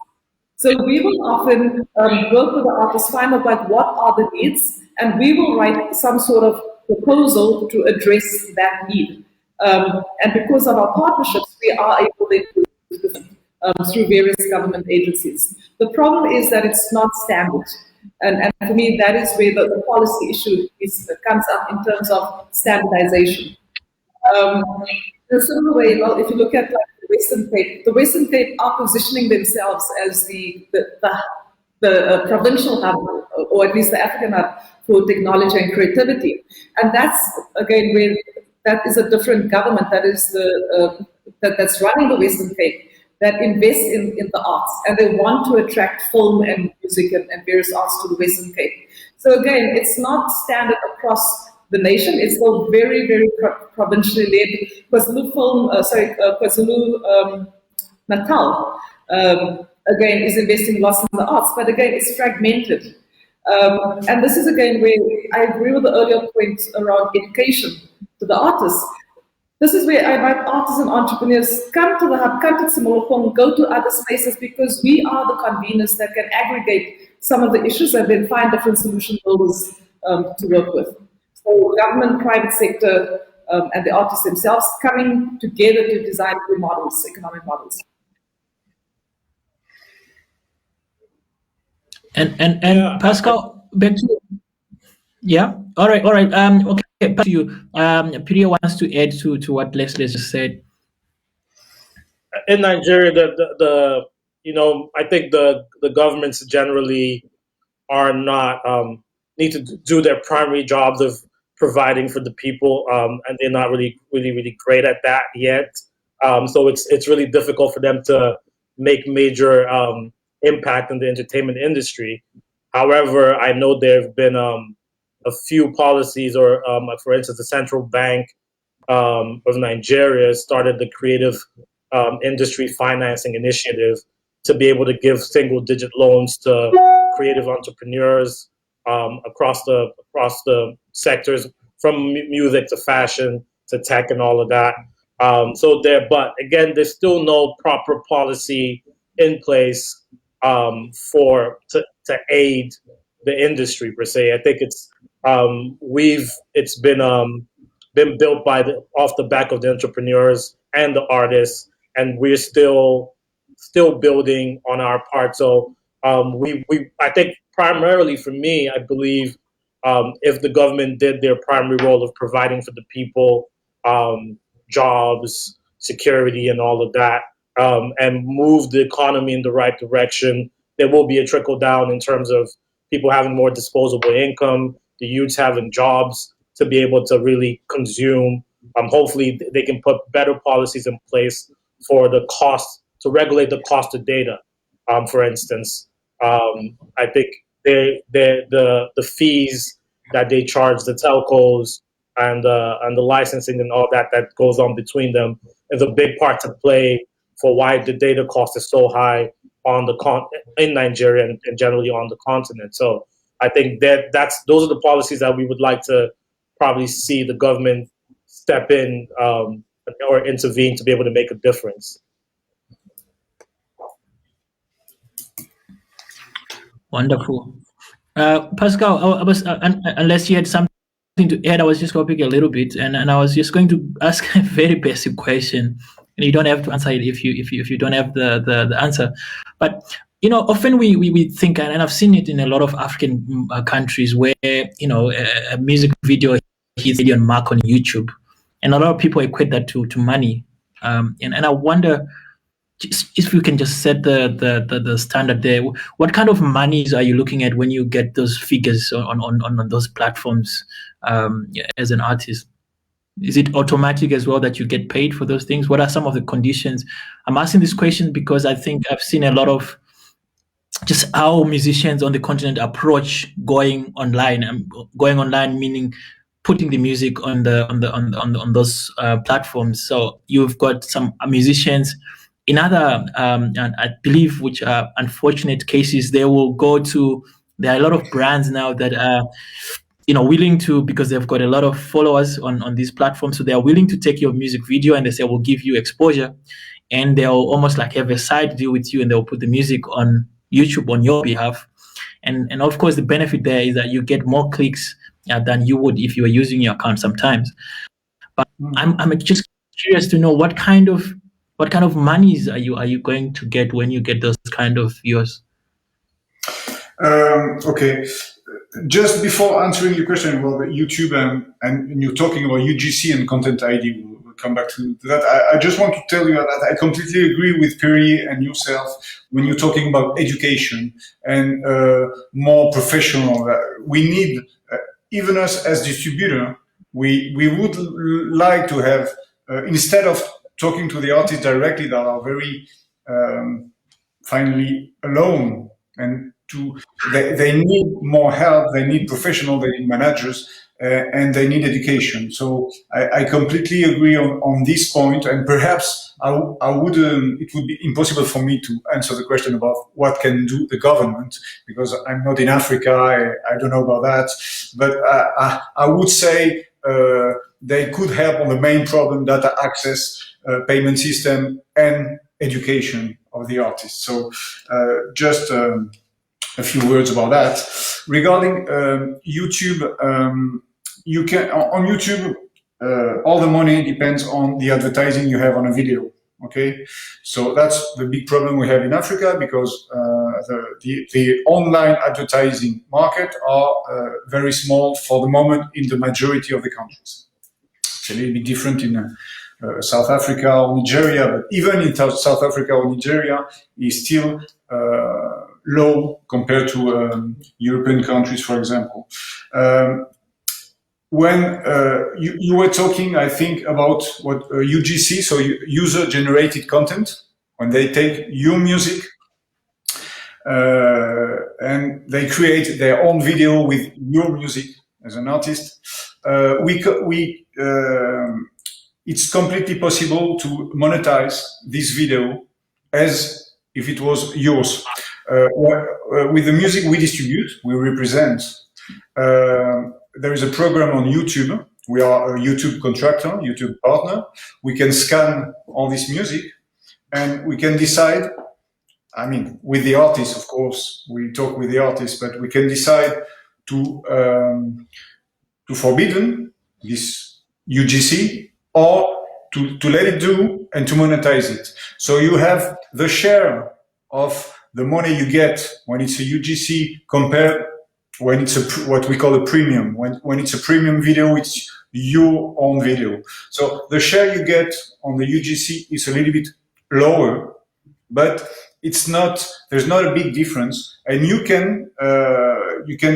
So we will often work with the artists, find out what are the needs, and we will write some sort of proposal to address that need. And because of our partnerships, we are able to do this through various government agencies. The problem is that it's not standard. And for me, that is where the policy issue comes up in terms of standardization. In a similar way, if you look at the Western Cape are positioning themselves as the provincial hub, or at least the African hub for technology and creativity. And that's, again, where that is a different government that is that's running the Western Cape, that invests in the arts, and they want to attract film and music and various arts to the Western Cape. So again, it's not standard across the nation. It's still very, very provincially led. KwaZulu Natal, again, is investing lots in the arts, but again, it's fragmented. And this is again where I agree with the earlier point around education to the artists. This is where I invite artists and entrepreneurs, come to the hub, come to Tsimolopong, go to other spaces, because we are the conveners that can aggregate some of the issues and then find different solution builders to work with. So government, private sector, and the artists themselves coming together to design new models, economic models. And Pascal, back to you. Yeah. All right. Okay. Back to you. Priya wants to add to what Leslie just said. In Nigeria, I think the governments generally are not need to do their primary jobs of providing for the people, and they're not really great at that yet. So it's really difficult for them to make major impact in the entertainment industry. However, I know there have been a few policies, or for instance, the Central Bank of Nigeria started the Creative Industry Financing Initiative to be able to give single-digit loans to creative entrepreneurs across the sectors, from music to fashion to tech and all of that. But again, there's still no proper policy in place to aid the industry per se. I think it's been built off the back of the entrepreneurs and the artists, and we're still building on our part. So I think primarily for me, I believe if the government did their primary role of providing for the people, jobs, security, and all of that, and move the economy in the right direction, there will be a trickle down in terms of people having more disposable income, the youths having jobs to be able to really consume. Hopefully they can put better policies in place for the cost, to regulate the cost of data. For instance, I think the fees that they charge the telcos and the licensing and all that goes on between them is a big part to play for why the data cost is so high in Nigeria and generally on the continent. So I think those are the policies that we would like to probably see the government step in or intervene to be able to make a difference. Wonderful. Pascal, I was unless you had something to add, I was just going to pick a little bit, and I was just going to ask a very basic question, and you don't have to answer it if you don't have the answer. But often we think, and I've seen it in a lot of African countries, where a music video hits a million mark on YouTube, and a lot of people equate that to money. And I wonder, if you can just set the standard there, what kind of monies are you looking at when you get those figures on those platforms as an artist? Is it automatic as well that you get paid for those things? What are some of the conditions? I'm asking this question because I think I've seen a lot of just how musicians on the continent approach going online. Going online meaning putting the music on those platforms. So you've got some musicians in other, I believe, which are unfortunate cases, they will go to. There are a lot of brands now that are, willing to, because they've got a lot of followers on these platforms, so they are willing to take your music video and they say, we'll give you exposure, and they'll almost like have a side deal with you, and they'll put the music on YouTube on your behalf. And of course, the benefit there is that you get more clicks than you would if you were using your account sometimes. But I'm just curious to know what kind of monies are you going to get when you get those kind of views? Okay. Just before answering your question about YouTube and you're talking about UGC and Content ID, we'll come back to that. I just want to tell you that I completely agree with Perry and yourself when you're talking about education and more professional. We need, even us as distributor, we would like to have, instead of talking to the artists directly that are very finally alone and they need more help, they need professionals, they need managers, and they need education. So I completely agree on this point, and perhaps I would it would be impossible for me to answer the question about what can do the government, because I'm not in Africa, I don't know about that, but I would say they could help on the main problem: data access, payment system, and education of the artists. So just a few words about that. Regarding YouTube, you can on YouTube, all the money depends on the advertising you have on a video. Okay, so that's the big problem we have in Africa, because the online advertising market are very small for the moment in the majority of the countries. It's a little bit different in South Africa or Nigeria, but even in South Africa or Nigeria is still low compared to European countries, for example. When you were talking, I think, about what UGC, so user-generated content, when they take your music and they create their own video with your music as an artist, it's completely possible to monetize this video as if it was yours. With the music we distribute, we represent. There is a program on YouTube. We are a YouTube contractor, YouTube partner. We can scan all this music and we can decide, I mean, with the artist, of course, we talk with the artist, but we can decide to forbidden this UGC or to let it do and to monetize it. So you have the share of the money you get when it's a UGC compared when it's what we call a premium. When it's a premium video, it's your own video. So the share you get on the UGC is a little bit lower, but it's not. There's not a big difference, and you can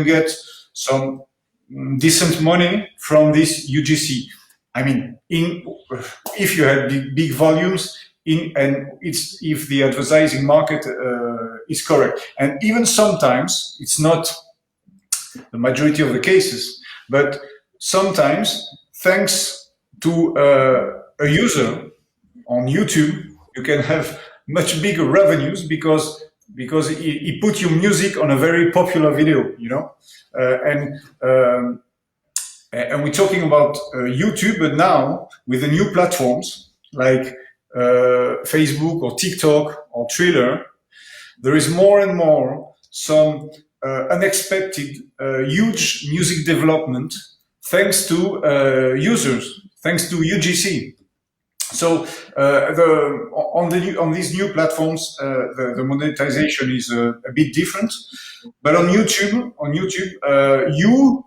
get some decent money from this UGC. I mean, if you have big volumes, and it's if the advertising market is correct, and even sometimes it's not the majority of the cases, but sometimes thanks to a user on YouTube, you can have much bigger revenues because he put your music on a very popular video, you know, and we're talking about YouTube, but now with the new platforms like Facebook or TikTok or Twitter, there is more and more some unexpected huge music development thanks to users, thanks to UGC. So on these new platforms, the monetization is a bit different. But on YouTube,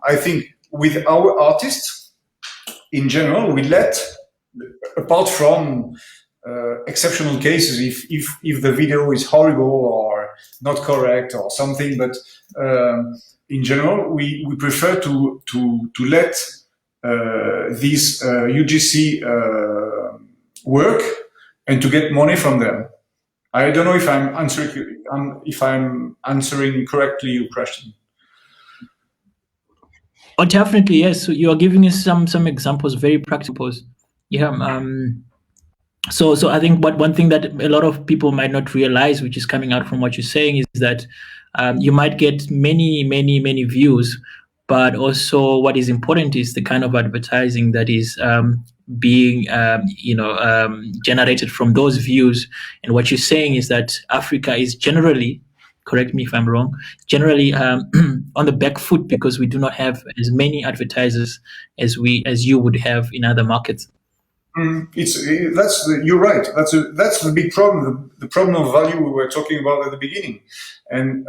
I think with our artists in general, we let, apart from exceptional cases, if the video is horrible or not correct or something, but in general, we prefer to let these UGC work and to get money from them. I don't know if I'm answering correctly your question. Oh, definitely, yes. So you are giving us some examples, very practical. Yeah. So I think one thing that a lot of people might not realize, which is coming out from what you're saying, is that you might get many views, but also what is important is the kind of advertising that is being generated from those views. And what you're saying is that Africa is generally, correct me if I'm wrong, generally on the back foot because we do not have as many advertisers as you would have in other markets. You're right. That's the big problem. The problem of value we were talking about at the beginning, and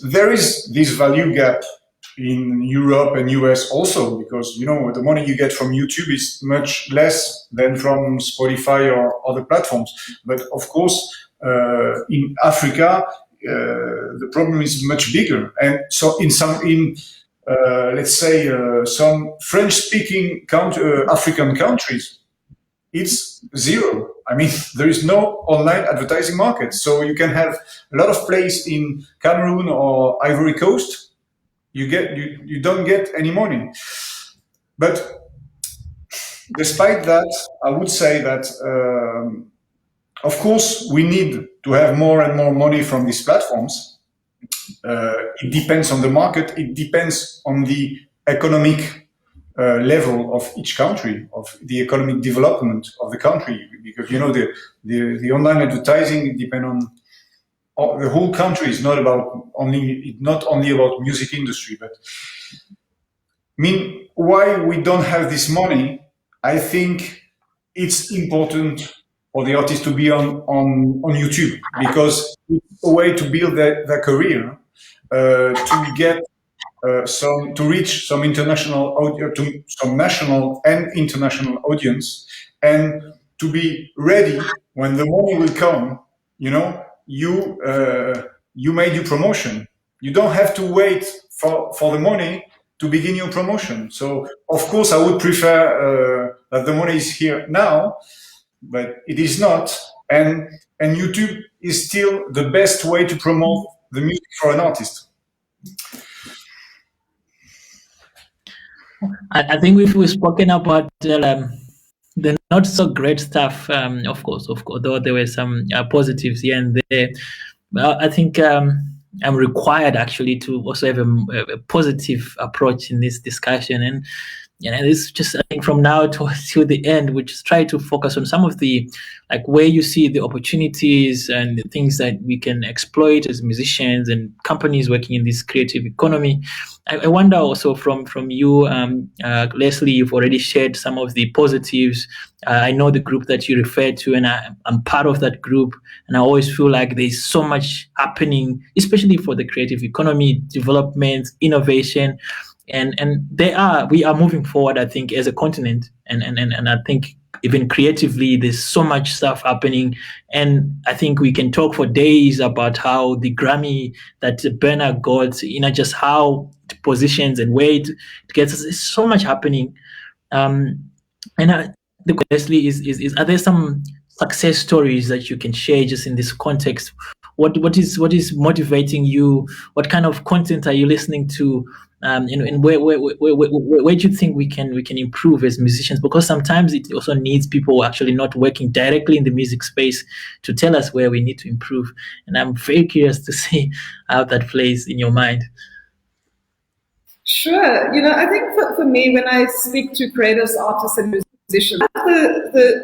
there is this value gap in Europe and US also, because the money you get from YouTube is much less than from Spotify or other platforms. But of course, in Africa, the problem is much bigger, and so let's say some French-speaking African countries, it's zero. I mean, there is no online advertising market. So you can have a lot of plays in Cameroon or Ivory Coast. You don't get any money. But despite that, I would say that, of course, we need to have more and more money from these platforms. It depends on the market. It depends on the economic level of each country, of the economic development of the country, because the online advertising depend on the whole country. Is not only about music industry, but I mean, why we don't have this money? I think it's important for the artists to be on YouTube, because it's a way to build their career, to get to reach some international to some national and international audience, and to be ready when the money will come. You made your promotion. You don't have to wait for the money to begin your promotion. So of course I would prefer that the money is here now, but it is not, and YouTube is still the best way to promote the music for an artist. I think we've spoken about the not so great stuff, of course, though there were some positives here and there. I think I'm required actually to also have a positive approach in this discussion, and this just, I think, from now to the end, we just try to focus on some of the, like, where you see the opportunities and the things that we can exploit as musicians and companies working in this creative economy. I wonder also from you, Leslie, you've already shared some of the positives. I know the group that you referred to, and I'm part of that group, and I always feel like there's so much happening, especially for the creative economy, development, innovation. And we are moving forward, I think, as a continent, and I think even creatively there's so much stuff happening, and I think we can talk for days about how the Grammy that Bernard got, just how it positions and where it gets us. There's so much happening, and the question is are there some success stories that you can share just in this context? What is motivating you? What kind of content are you listening to? And where do you think we can improve as musicians? Because sometimes it also needs people actually not working directly in the music space to tell us where we need to improve. And I'm very curious to see how that plays in your mind. Sure. I think for me, when I speak to creators, artists, and musicians, the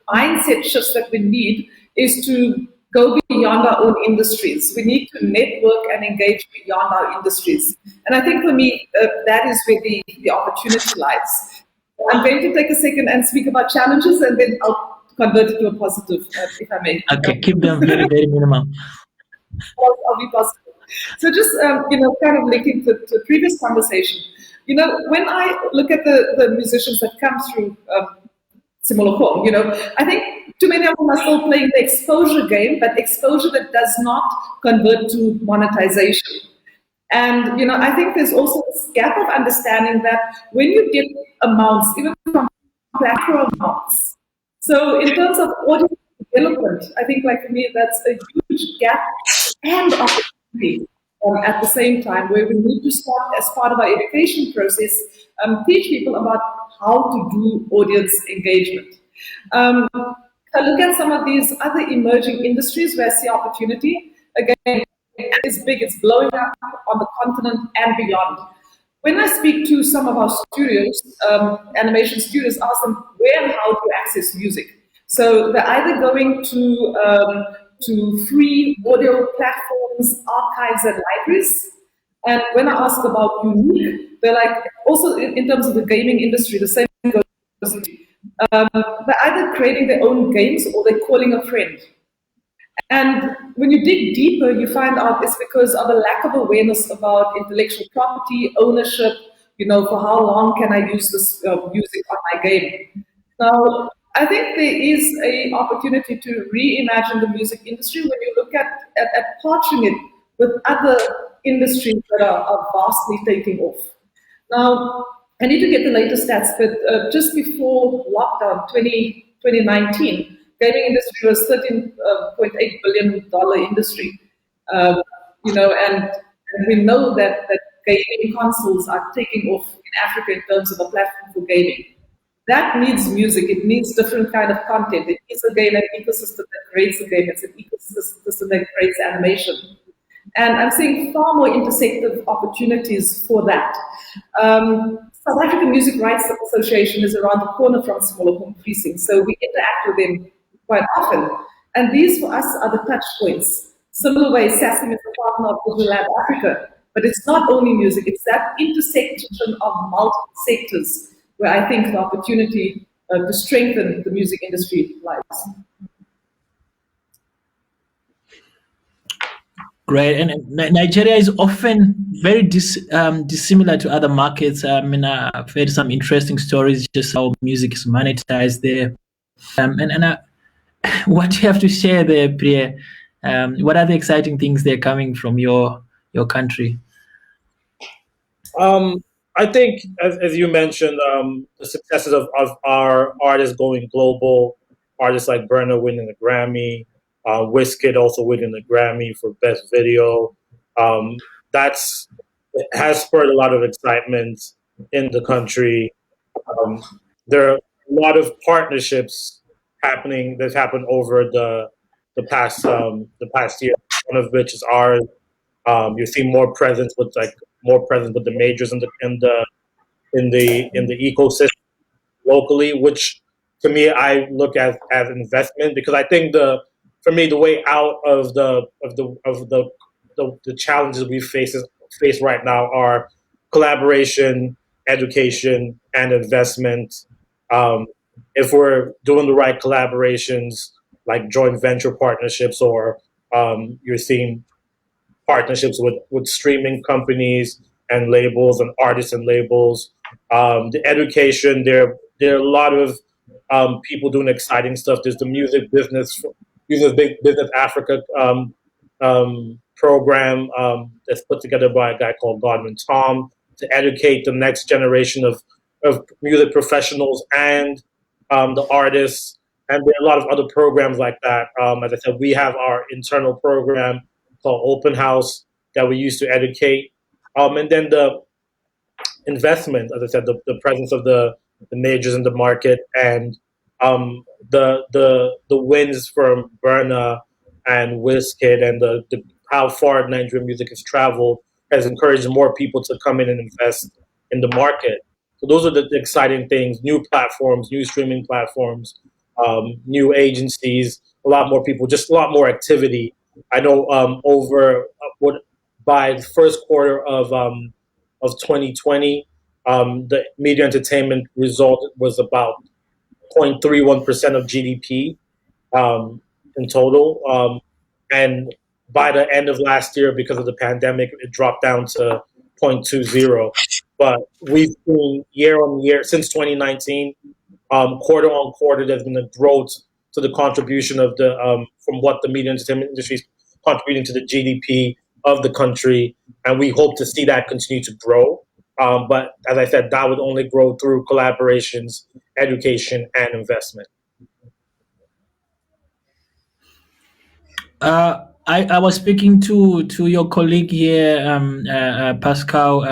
mindset shifts that we need is to go beyond our own industries. We need to network and engage beyond our industries. And I think for me, that is where the opportunity lies. I'm going to take a second and speak about challenges, and then I'll convert it to a positive, if I may. Okay, keep them very, very minimal. I'll be positive. So just, kind of linking to the previous conversation, when I look at the musicians that come through Simulacom, I think too many of them are still playing the exposure game, but exposure that does not convert to monetization. And, I think there's also this gap of understanding that when you get amounts, even from platform amounts, so in terms of audience development, I think, like, for me, that's a huge gap and opportunity at the same time, where we need to start, as part of our education process, teach people about how to do audience engagement. I look at some of these other emerging industries where I see opportunity. Again, it's big, it's blowing up on the continent and beyond. When I speak to some of our studios, animation studios, ask them where and how to access music. So they're either going to free audio platforms, archives, and libraries. And when I ask about unique, they're like, also in terms of the gaming industry, the same goes. They're either creating their own games or they're calling a friend. And when you dig deeper, you find out it's because of a lack of awareness about intellectual property, ownership, for how long can I use this music on my game. Now, I think there is an opportunity to reimagine the music industry when you look at partnering it with other industries that are vastly taking off. Now, I need to get the latest stats, but just before lockdown, 2019, gaming industry was $13.8 billion industry. And we know that gaming consoles are taking off in Africa in terms of a platform for gaming. That needs music. It needs different kind of content. It needs again an ecosystem that creates a game. It's an ecosystem that creates animation. And I'm seeing far more intersective opportunities for that. South African Music Rights Association is around the corner from smaller home precincts, so we interact with them quite often. And these for us are the touch points. Similar way, Sacem is a partner of Digital Lab Africa, but it's not only music, it's that intersection of multiple sectors where I think the opportunity to strengthen the music industry lies. Great. And Nigeria is often very dissimilar to other markets. I mean, I've heard some interesting stories, just how music is monetized there. What do you have to share there, Priya? What are the exciting things that are coming from your country? I think, as you mentioned, the successes of our artists going global, artists like Burna winning the Grammy, Wizkid also winning the Grammy for Best Video. It has spurred a lot of excitement in the country. There are a lot of partnerships happened over the past year. One of which is ours. You're seeing more presence with the majors in the ecosystem locally, which to me I look at as investment, because I think for me the way out of the challenges we face right now are collaboration, education, and investment. If we're doing the right collaborations like joint venture partnerships, or you're seeing partnerships with streaming companies and labels and artists and labels. The education, there are a lot of people doing exciting stuff. There's the Music Business Africa program that's put together by a guy called Godwin Tom to educate the next generation of music professionals and the artists. And there are a lot of other programs like that. As I said, we have our internal program called Open House that we use to educate. And then the investment, as I said, the presence of the majors in the market, and the wins from Burna and Wizkid, and how far Nigerian music has traveled has encouraged more people to come in and invest in the market. So those are the exciting things: new platforms, new streaming platforms, new agencies, a lot more people, just a lot more activity. I know by the first quarter of 2020, the media entertainment result was about 0.31% of GDP in total. And by the end of last year, because of the pandemic, it dropped down to 0.20. But we've seen year on year since 2019, quarter on quarter, there's been a growth to the contribution of from what the media entertainment industry is contributing to the GDP of the country, and we hope to see that continue to grow. But as I said, that would only grow through collaborations, education, and investment. I was speaking to your colleague here, Pascal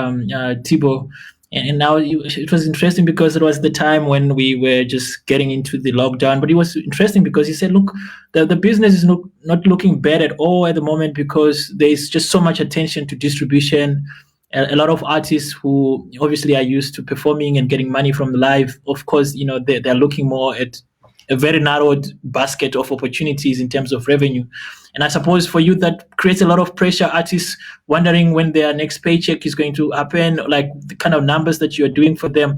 Thibault, and now it was interesting because it was the time when we were just getting into the lockdown. But it was interesting because he said, look, the business is not looking bad at all at the moment, because there's just so much attention to distribution. A lot of artists who obviously are used to performing and getting money from the live, of course, they're looking more at a very narrowed basket of opportunities in terms of revenue. And I suppose for you, that creates a lot of pressure, artists wondering when their next paycheck is going to happen, like the kind of numbers that you're doing for them.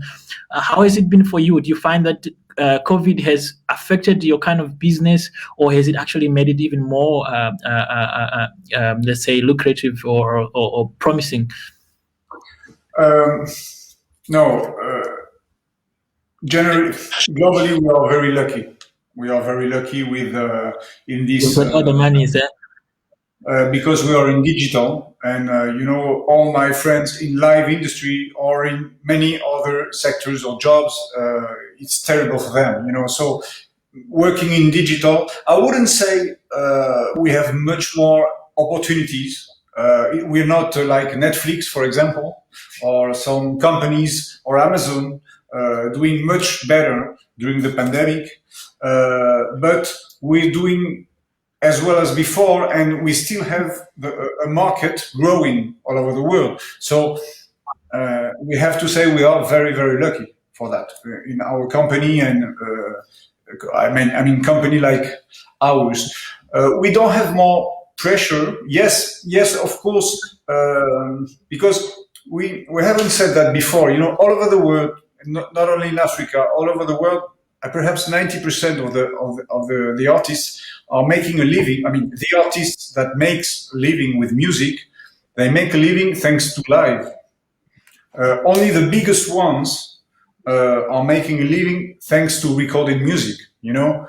How has it been for you? Do you find that COVID has affected your kind of business, or has it actually made it even more, let's say, lucrative or promising? No. Generally, globally, we are very lucky. We are very lucky with in this. All the money is there. Because we are in digital, and all my friends in live industry or in many other sectors or jobs, it's terrible for them. So working in digital, I wouldn't say we have much more opportunities. We're not like Netflix, for example, or some companies or Amazon doing much better during the pandemic, but we're doing as well as before, and we still have a market growing all over the world. So we have to say we are very, very lucky for that in our company, and I mean company like ours. We don't have more pressure. Yes, of course, because we haven't said that before. You know, all over the world, not only in Africa, all over the world, perhaps 90% of the artists are making a living. I mean, the artists that makes a living with music, they make a living thanks to live. Only the biggest ones are making a living thanks to recorded music, you know.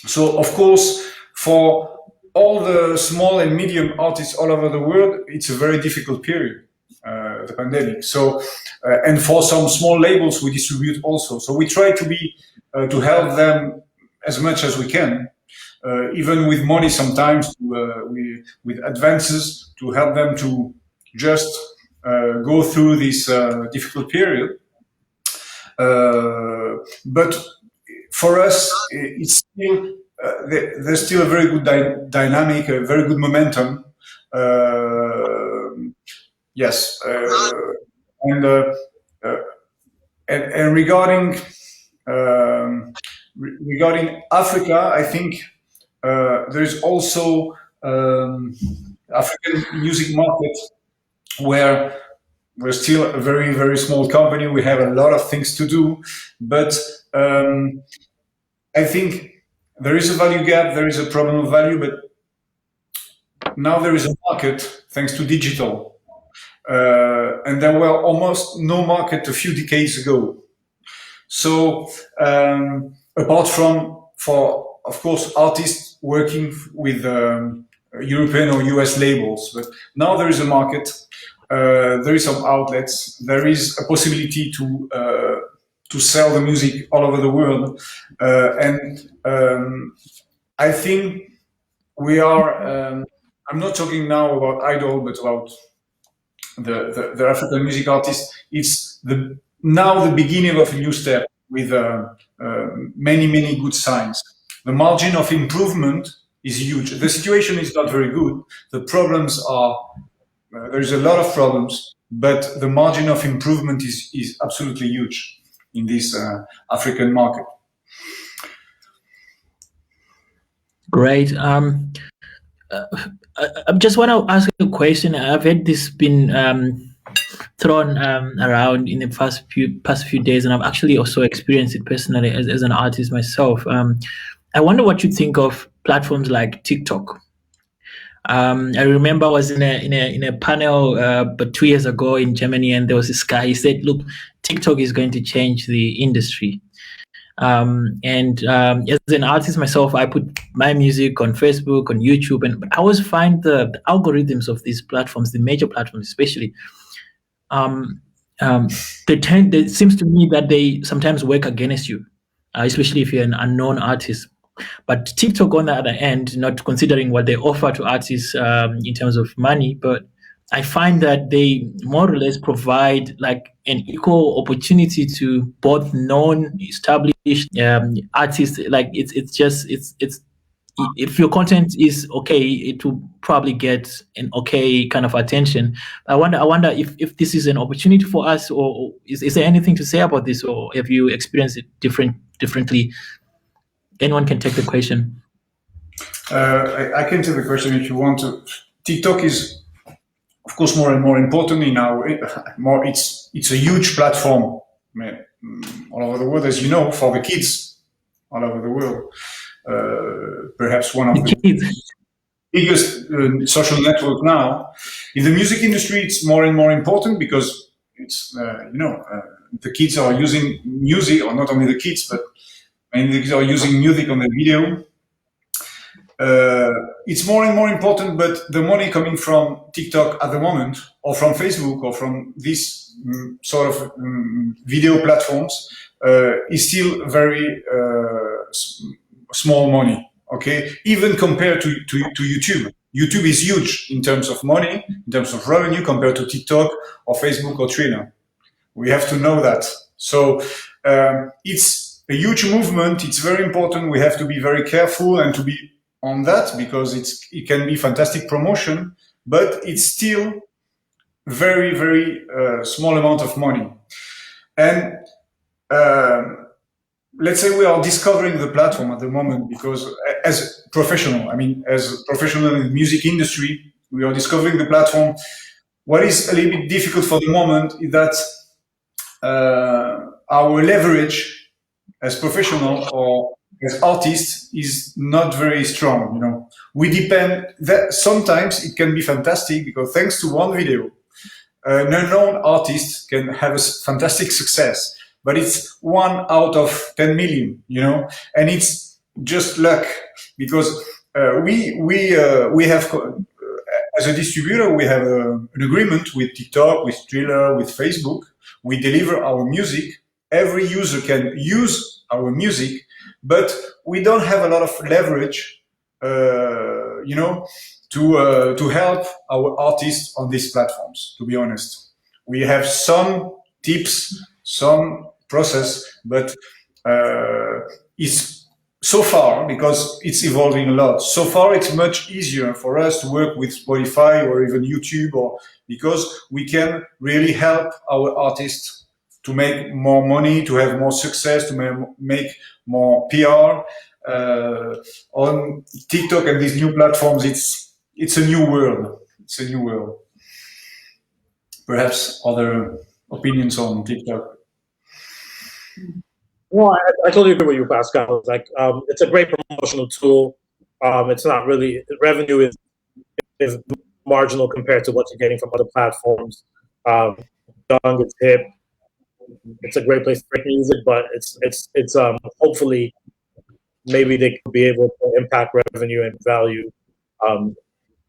So, of course, for all the small and medium artists all over the world, it's a very difficult period, the pandemic. So, and for some small labels, we distribute also. So we try to be to help them as much as we can, even with money sometimes, with advances to help them to just go through this difficult period. But for us, it's still there's still a very good dynamic, a very good momentum. Yes, and regarding regarding Africa, I think there is also African music market where we're still a very, very small company. We have a lot of things to do, but I think there is a value gap. There is a problem of value, but now there is a market thanks to digital. And there were almost no market a few decades ago. So apart from, for of course, artists working with European or US labels, but now there is a market. There is some outlets. There is a possibility to sell the music all over the world, and I think we are. I'm not talking now about Idol, but about the African music artists. It's now the beginning of a new step with many good signs. The margin of improvement is huge. The situation is not very good. The problems are. There's a lot of problems, but the margin of improvement is absolutely huge in this African market. Great. I just want to ask a question. I've had this been thrown around in the past few days, and I've actually also experienced it personally as an artist myself. I wonder what you think of platforms like TikTok. I remember I was in a panel but 2 years ago in Germany, and there was this guy. He said, "Look, TikTok is going to change the industry." And as an artist myself, I put my music on Facebook, on YouTube, but I always find the algorithms of these platforms, the major platforms especially, it seems to me that they sometimes work against you, especially if you're an unknown artist. But TikTok, on the other end, not considering what they offer to artists in terms of money, but I find that they more or less provide like an equal opportunity to both known, established artists. Like it's if your content is okay, it will probably get an okay kind of attention. I wonder if this is an opportunity for us, or is there anything to say about this, or have you experienced it differently? Anyone can take the question. I can take the question if you want to. TikTok is, of course, more and more important in our more. It's a huge platform, all over the world, as you know, for the kids all over the world. Perhaps one of the biggest social network now. In the music industry, it's more and more important because it's the kids are using music, or not only the kids, but many kids are using music on the video. It's more and more important, but the money coming from TikTok at the moment, or from Facebook, or from these sort of video platforms, is still very small money. Okay, even compared to YouTube. YouTube is huge in terms of money, in terms of revenue, compared to TikTok or Facebook or Twitter. We have to know that. So it's a huge movement. It's very important. We have to be very careful and to be on that, because it can be fantastic promotion, but it's still very, very small amount of money. And let's say we are discovering the platform at the moment, because as professional in the music industry, we are discovering the platform. What is a little bit difficult for the moment is that our leverage as professional or as artists is not very strong. We depend that sometimes it can be fantastic, because thanks to one video, an unknown artist can have a fantastic success, but it's 1 out of 10 million, and it's just luck, because we have, as a distributor, we have an agreement with TikTok, with Thriller, with Facebook. We deliver our music. Every user can use our music, but we don't have a lot of leverage, to help our artists on these platforms, to be honest. We have some tips, some process, but it's so far, because it's evolving a lot. So far, it's much easier for us to work with Spotify or even YouTube, because we can really help our artists to make more money, to have more success, to make more PR. On TikTok and these new platforms, it's a new world. It's a new world. Perhaps other opinions on TikTok? Well, I totally agree with you, Pascal. It's a great promotional tool. It's not really, revenue is marginal compared to what you're getting from other platforms. Young, it's hip. It's a great place to make music, but it's hopefully maybe they could be able to impact revenue and value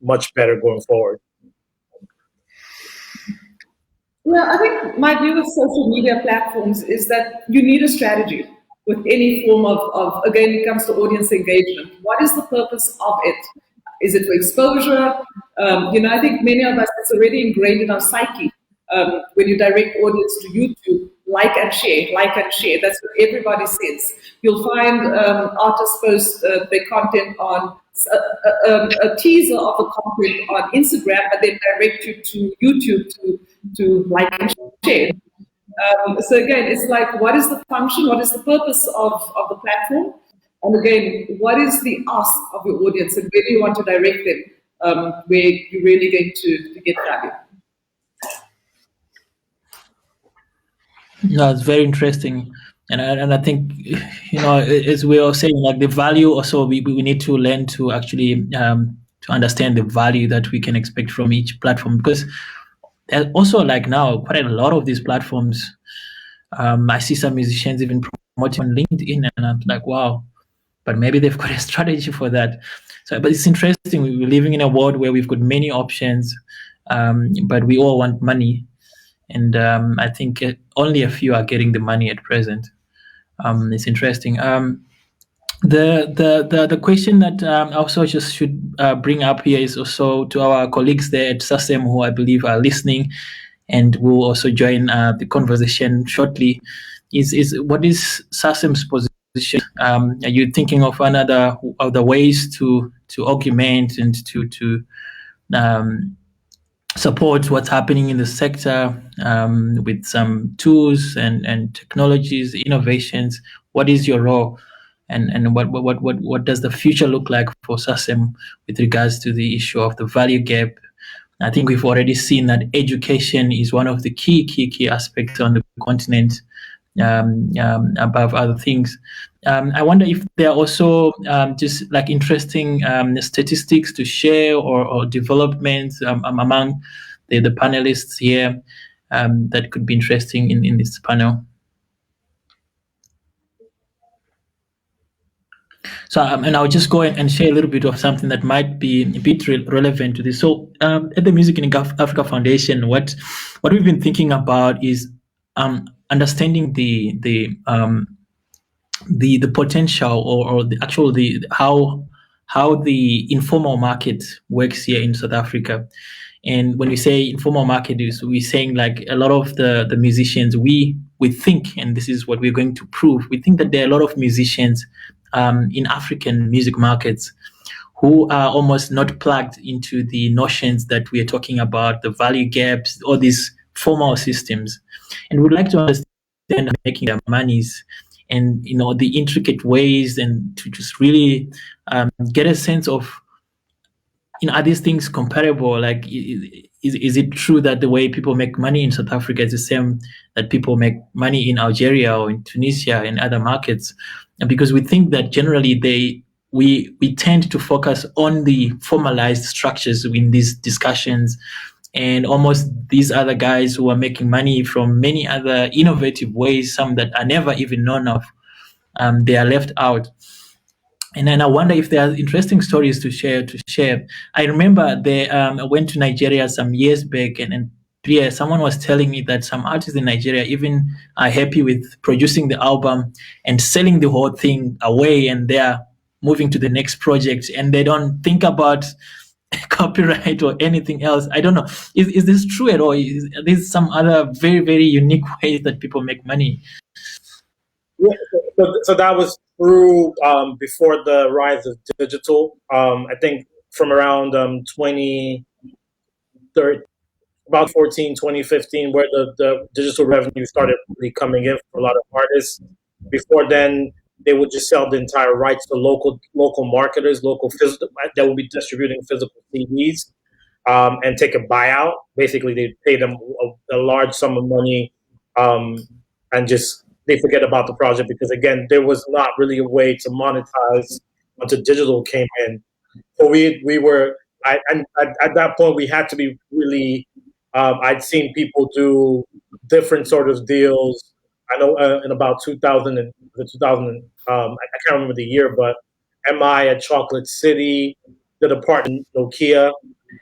much better going forward. Yeah, I think my view of social media platforms is that you need a strategy with any form of again, it comes to audience engagement. What is the purpose of it? Is it for exposure? I think many of us, it's already ingrained in our psyche. When you direct audience to YouTube, like and share. That's what everybody says. You'll find artists post their content on a teaser of the content on Instagram, and then direct you to YouTube to like and share. So again, it's like, what is the function? What is the purpose of the platform? And again, what is the ask of your audience, and where do you want to direct them, where you're really going to get value? No, it's very interesting, and I think as we are saying, like the value also, we need to learn to actually to understand the value that we can expect from each platform, because there's also, like, now quite a lot of these platforms. I see some musicians even promoting on LinkedIn, and I'm like, wow, but maybe they've got a strategy for that. So, but it's interesting. We're living in a world where we've got many options, but we all want money. And I think only a few are getting the money at present. It's interesting. The question that I also just should bring up here is also to our colleagues there at Sacem, who I believe are listening and will also join the conversation shortly. Is what is Sacem's position? Are you thinking of another other ways to augment and to support what's happening in the sector with some tools and technologies, innovations? What is your role, and what does the future look like for Sacem with regards to the issue of the value gap? I think we've already seen that education is one of the key aspects on the continent, above other things. I wonder if there are also just like interesting statistics to share or developments among the panelists here that could be interesting in this panel. So, and I'll just go and share a little bit of something that might be a bit relevant to this. So, at the Music in Africa Foundation, what we've been thinking about is understanding the the potential or the actual the how the informal market works here in South Africa. And when we say informal market, is we're saying like a lot of the musicians we think, and this is what we're going to prove. We think that there are a lot of musicians in African music markets who are almost not plugged into the notions that we are talking about, the value gaps, all these formal systems, and we'd like to understand making their monies and the intricate ways, and to just really get a sense of are these things comparable? Like, is it true that the way people make money in South Africa is the same that people make money in Algeria or in Tunisia and other markets? And because we think that generally we tend to focus on the formalized structures in these discussions, and almost these other guys who are making money from many other innovative ways, some that are never even known of, they are left out. And then I wonder if there are interesting stories to share. I remember I went to Nigeria some years back, and Priya, someone was telling me that some artists in Nigeria even are happy with producing the album and selling the whole thing away, and they are moving to the next project, and they don't think about copyright or anything else. I don't know. Is this true at all? Is this some other very, very unique ways that people make money? Yeah, so that was through before the rise of digital. I think from around 2013, about 2015, where the digital revenue started really coming in for a lot of artists. Before then, they would just sell the entire rights to local marketers, local physical that would be distributing physical CDs, and take a buyout. Basically, they pay them a large sum of money, and just they forget about the project because again, there was not really a way to monetize until digital came in. So we were at that point we had to be really. I'd seen people do different sort of deals. I know in about 2000 and the 2000, I can't remember the year, but MI at Chocolate City did a part in Nokia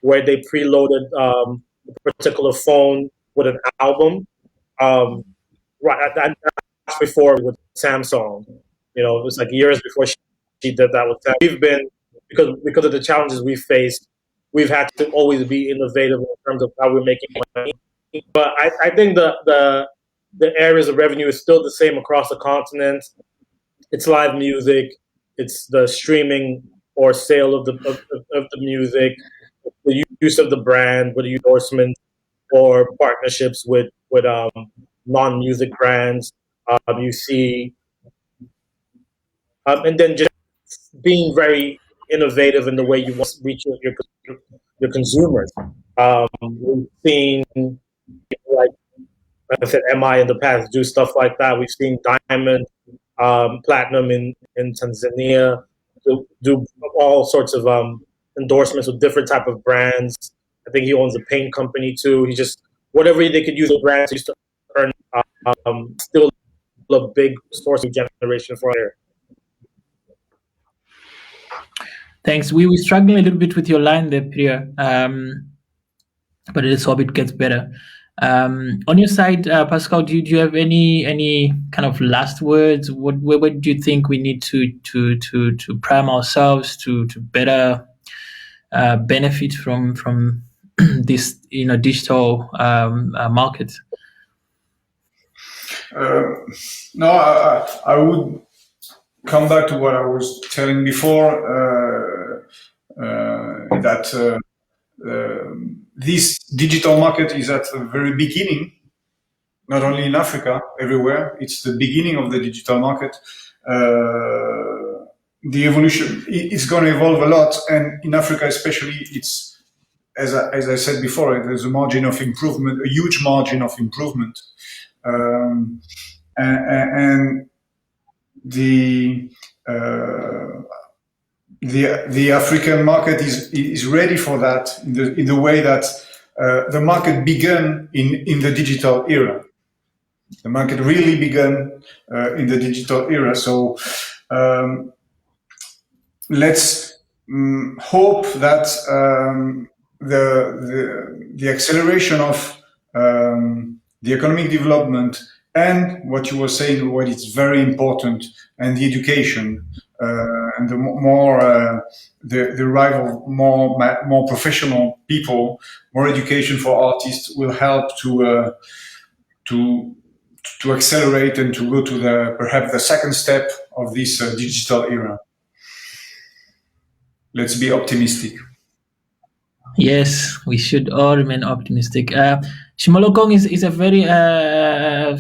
where they preloaded a particular phone with an album. Right, that's before with Samsung. It was like years before she did that with Samsung. We've been because of the challenges we faced, we've had to always be innovative in terms of how we're making money. But I think the areas of revenue is still the same across the continent. It's live music, it's the streaming or sale of the music, the use of the brand with endorsements or partnerships with non-music brands. You see, and then just being very innovative in the way you want to reach your consumers. We've seen, like I said, MI in the past do stuff like that. We've seen Diamond, Platinum in Tanzania do all sorts of endorsements with different type of brands. I think he owns a paint company too. He just whatever they could use the brands to earn. Still a big source of generation for here. Thanks. We were struggling a little bit with your line there, Priya, but let's hope it gets better. On your side, Pascal, do you have any kind of last words? What do you think we need to prime ourselves to better benefit from this digital market? No, I would come back to what I was telling before, that this digital market is at the very beginning, not only in Africa, everywhere. It's the beginning of the digital market. The evolution, it's going to evolve a lot, and in Africa especially, it's, as I said before, there's a margin of improvement, a huge margin of improvement. And the African market is ready for that in the way that the market began in the digital era. The market really began in the digital era. So let's hope that the acceleration of the economic development And what you were saying, what is very important, and the education, and the more the arrival of more professional people, more education for artists will help to accelerate and to go to perhaps the second step of this digital era. Let's be optimistic. Yes, we should all remain optimistic. Shimolokong is a very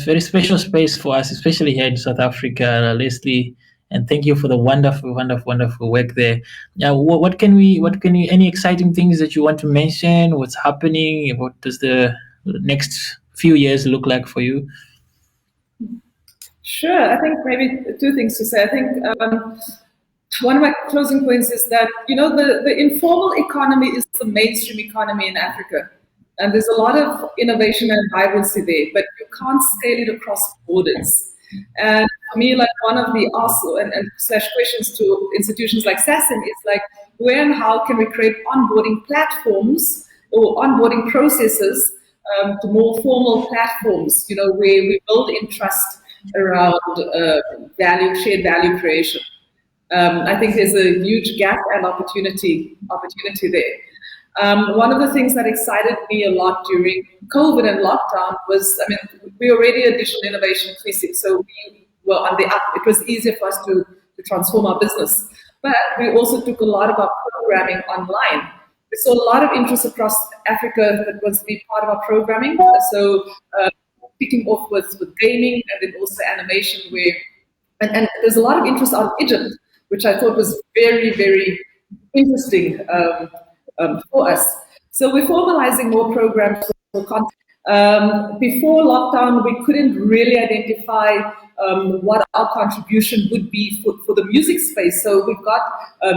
very special space for us, especially here in South Africa, Leslie. And thank you for the wonderful work there. What can we any exciting things that you want to mention? What's happening? What does the next few years look like for you? Sure. I think maybe two things to say. I think one of my closing points is that, the informal economy is the mainstream economy in Africa. And there's a lot of innovation and vibrancy there, but you can't scale it across borders. And for me, like, one of the asks and slash questions to institutions like Sacem is like, where and how can we create onboarding platforms or onboarding processes to more formal platforms, where we build in trust around shared value creation. I think there's a huge gap and opportunity there. One of the things that excited me a lot during COVID and lockdown was, we already a digital innovation precinct, so we were on the up. It was easier for us to transform our business. But we also took a lot of our programming online. We saw a lot of interest across Africa that was to be part of our programming. So picking off with gaming and then also animation, and there's a lot of interest out of Egypt, which I thought was very, very interesting for us. So we're formalizing more programs for content. Before lockdown, we couldn't really identify what our contribution would be for the music space. So we've got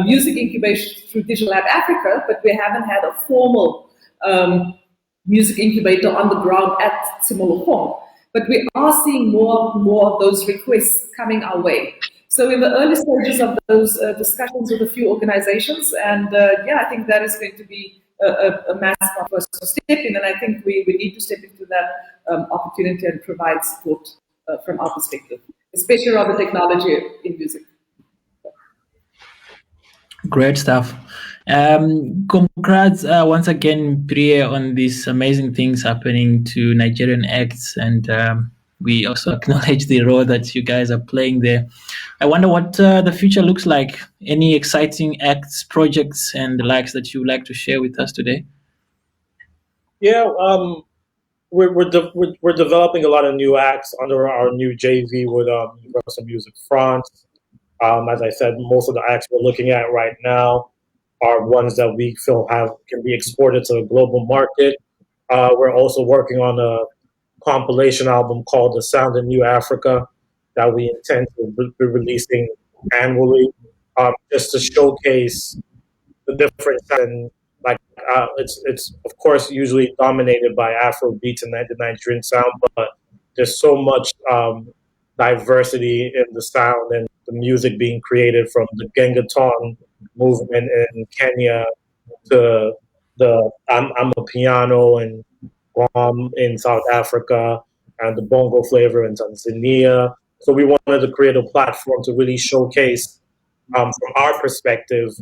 music incubation through Digital Lab Africa, but we haven't had a formal music incubator on the ground at Shimolokong. But we are seeing more of those requests coming our way. So in the early stages of those discussions with a few organizations, and I think that is going to be a massive for us to step in, and I think we need to step into that opportunity and provide support from our perspective, especially around the technology in music. Great stuff. Congrats once again, Priya, on these amazing things happening to Nigerian acts, and we also acknowledge the role that you guys are playing there. I wonder what the future looks like. Any exciting acts, projects, and the likes that you would like to share with us today? Yeah, we're developing a lot of new acts under our new JV with Universal Music France. As I said, most of the acts we're looking at right now are ones that we feel can be exported to the global market. We're also working on a compilation album called The Sound of New Africa that we intend to be releasing annually, just to showcase the difference. And it's of course usually dominated by Afro beats and the Nigerian sound, but there's so much diversity in the sound and the music being created, from the Gengaton movement in Kenya to the Amapiano and Guam in South Africa and the bongo flavor in Tanzania. So we wanted to create a platform to really showcase, from our perspective,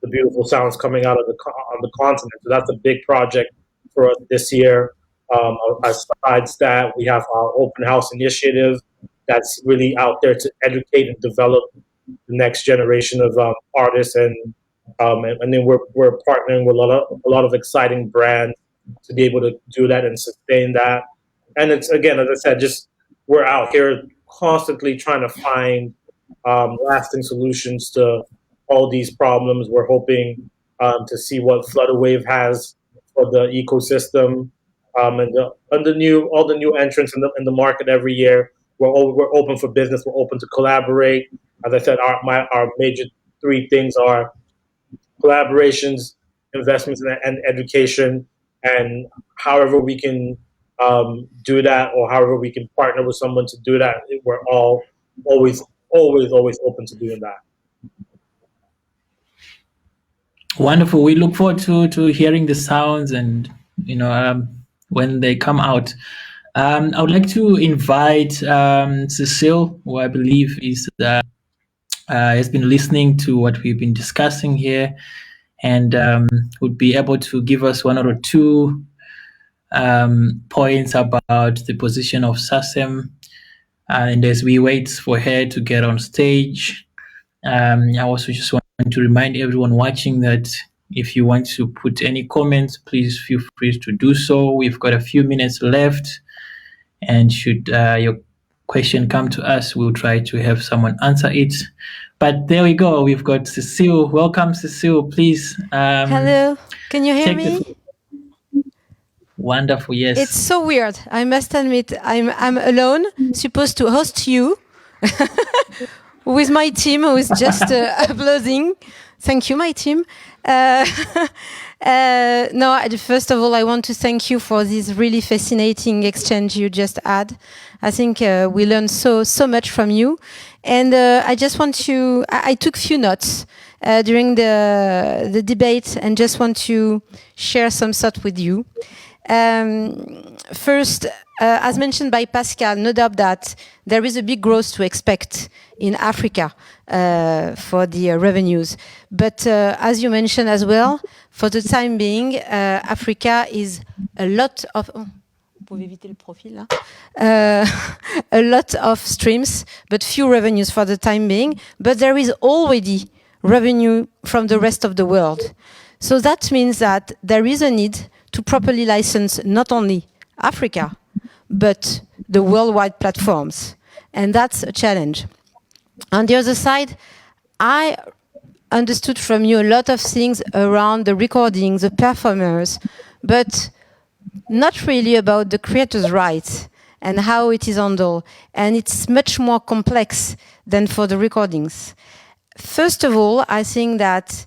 the beautiful sounds coming out of the continent. So that's a big project for us this year. Besides that, we have our open house initiative that's really out there to educate and develop the next generation of artists, and then we're partnering with a lot of exciting brands to be able to do that and sustain that. And it's, again, as I said, just we're out here constantly trying to find lasting solutions to all these problems. We're hoping to see what Flutterwave has for the ecosystem, and all the new entrants in the market every year. We're open for business. We're open to collaborate. As I said, our major three things are collaborations, investments, and education. And however we can do that, or however we can partner with someone to do that, we're always open to doing that. Wonderful. We look forward to hearing the sounds, and when they come out. I would like to invite Cecile, who I believe is has been listening to what we've been discussing here, and would be able to give us one or two points about the position of Sacem. And as we wait for her to get on stage, I also just want to remind everyone watching that if you want to put any comments, please feel free to do so. We've got a few minutes left, and should your question come to us, we'll try to have someone answer it. But there we go. We've got Cecile. Welcome, Cecile. Please. Hello. Can you hear me? Wonderful. Yes. It's so weird. I must admit, I'm alone, supposed to host you with my team, who is just uploading. Thank you, my team. No, first of all, I want to thank you for this really fascinating exchange you just had. I think we learned so much from you. And I just want to, I took few notes during the debate and just want to share some thoughts with you. First, as mentioned by Pascal, no doubt that there is a big growth to expect in Africa for the revenues. But as you mentioned as well, for the time being, Africa is a lot of... a lot of streams, but few revenues for the time being. But there is already revenue from the rest of the world. So that means that there is a need to properly license not only Africa, but the worldwide platforms. And that's a challenge. On the other side, I understood from you a lot of things around the recording, the performers, but not really about the creator's rights and how it is handled. And it's much more complex than for the recordings. First of all, I think that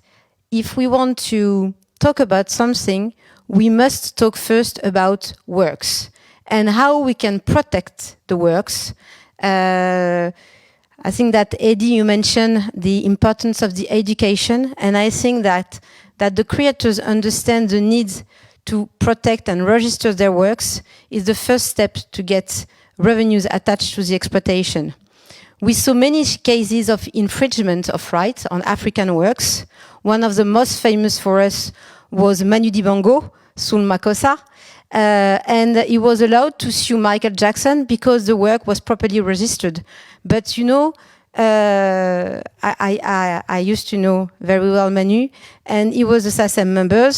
if we want to talk about something, we must talk first about works and how we can protect the works. I think that, Eddie, you mentioned the importance of the education, and I think that the creators understand the need to protect and register their works is the first step to get revenues attached to the exploitation. We saw many cases of infringement of rights on African works. One of the most famous for us was Manu Dibango, Soul Makossa, and he was allowed to sue Michael Jackson because the work was properly registered. But you know, I used to know very well Manu, and he was a Sacem member.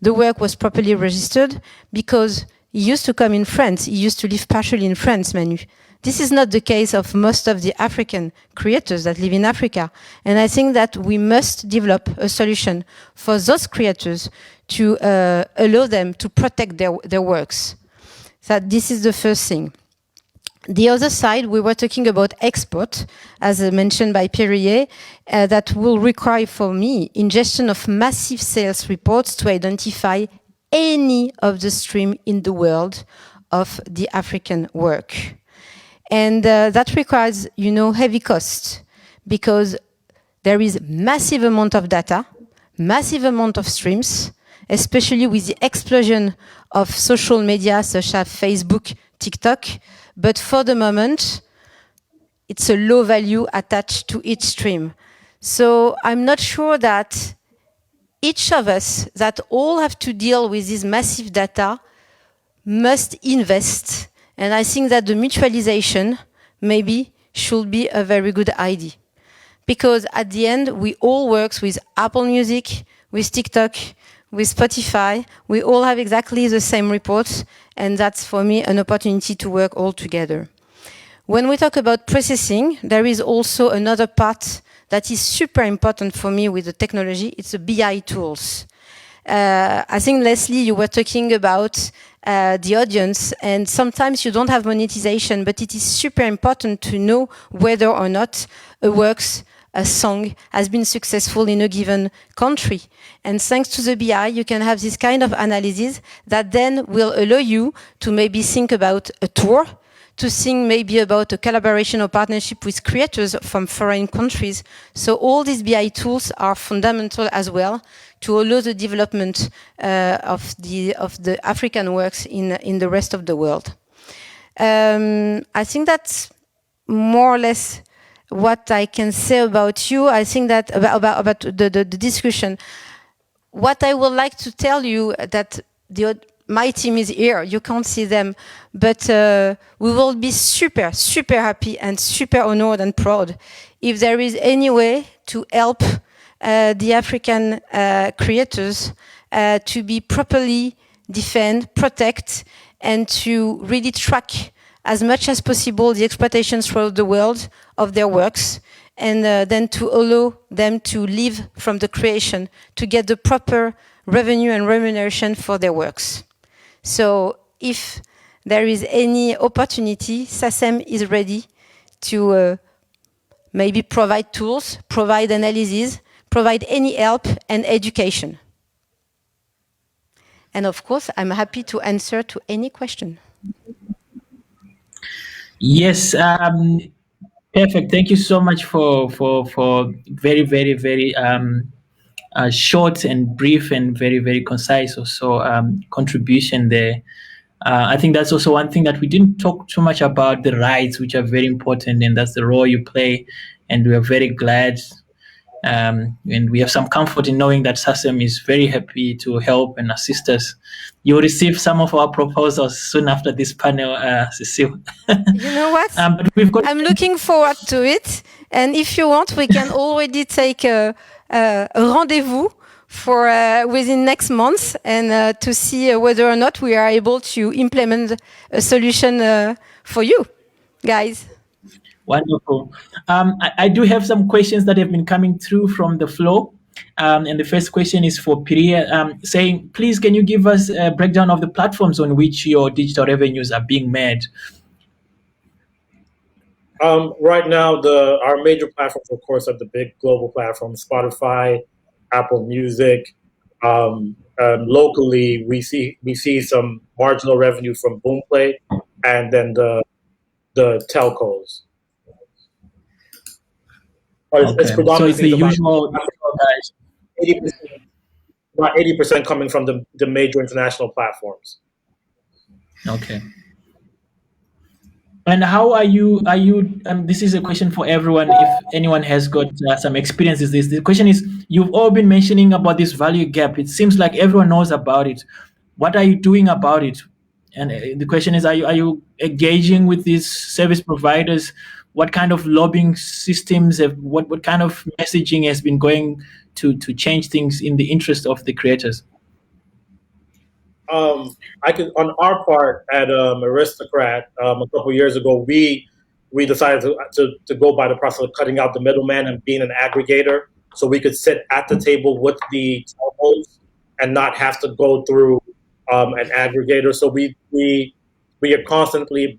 The work was properly registered because he used to come in France. He used to live partially in France, Manu. This is not the case of most of the African creators that live in Africa. And I think that we must develop a solution for those creators to allow them to protect their works. So this is the first thing. The other side, we were talking about export, as mentioned by Pierre, that will require for me ingestion of massive sales reports to identify any of the stream in the world of the African work. And that requires, you know, heavy costs because there is massive amount of data, massive amount of streams, especially with the explosion of social media such as Facebook, TikTok. But for the moment, it's a low value attached to each stream. So I'm not sure that each of us that all have to deal with this massive data must invest. And I think that the mutualization maybe should be a very good idea. Because at the end, we all work with Apple Music, with TikTok, with Spotify. We all have exactly the same reports. And that's, for me, an opportunity to work all together. When we talk about processing, there is also another part that is super important for me with the technology. It's the BI tools. I think, Leslie, you were talking about the audience, and sometimes you don't have monetization, but it is super important to know whether or not a song has been successful in a given country. And thanks to the BI, you can have this kind of analysis that then will allow you to maybe think about a tour, to think maybe about a collaboration or partnership with creators from foreign countries. So all these BI tools are fundamental as well to allow the development of the African works in the rest of the world. I think that's more or less what I can say about you. I think that about the discussion. What I would like to tell you that my team is here. You can't see them, but we will be super happy and super honored and proud if there is any way to help the African creators to be properly defend, protect, and to really track as much as possible the exploitation throughout the world of their works, and then to allow them to live from the creation, to get the proper revenue and remuneration for their works. So if there is any opportunity, Sacem is ready to maybe provide tools, provide analysis, provide any help and education. And of course, I'm happy to answer to any question. Yes, perfect. Thank you so much for very short and brief and very concise also contribution there. I think that's also one thing that we didn't talk too much about, the rights, which are very important, and that's the role you play. And we are very glad, and we have some comfort in knowing that Sacem is very happy to help and assist us. You will receive some of our proposals soon after this panel, Cecile. You know what? But I'm looking forward to it. And if you want, we can already take a rendezvous for within next month and to see whether or not we are able to implement a solution for you guys. Wonderful. I do have some questions that have been coming through from the floor. And the first question is for Piria, saying, please, can you give us a breakdown of the platforms on which your digital revenues are being made? Right now, our major platforms, of course, are the big global platforms, Spotify, Apple Music. Locally, we see some marginal revenue from Boomplay, and then the telcos. Okay. So it's the usual guys. 80%, about 80% coming from the major international platforms. Okay. And how are you? This is a question for everyone. If anyone has got some experiences, the question is: you've all been mentioning about this value gap. It seems like everyone knows about it. What are you doing about it? And the question is: are you engaging with these service providers? What kind of lobbying systems what kind of messaging has been going to change things in the interest of the creators? On our part at Aristocrat, a couple of years ago, we decided to go by the process of cutting out the middleman and being an aggregator, so we could sit at the table with the telcos and not have to go through an aggregator. So we are constantly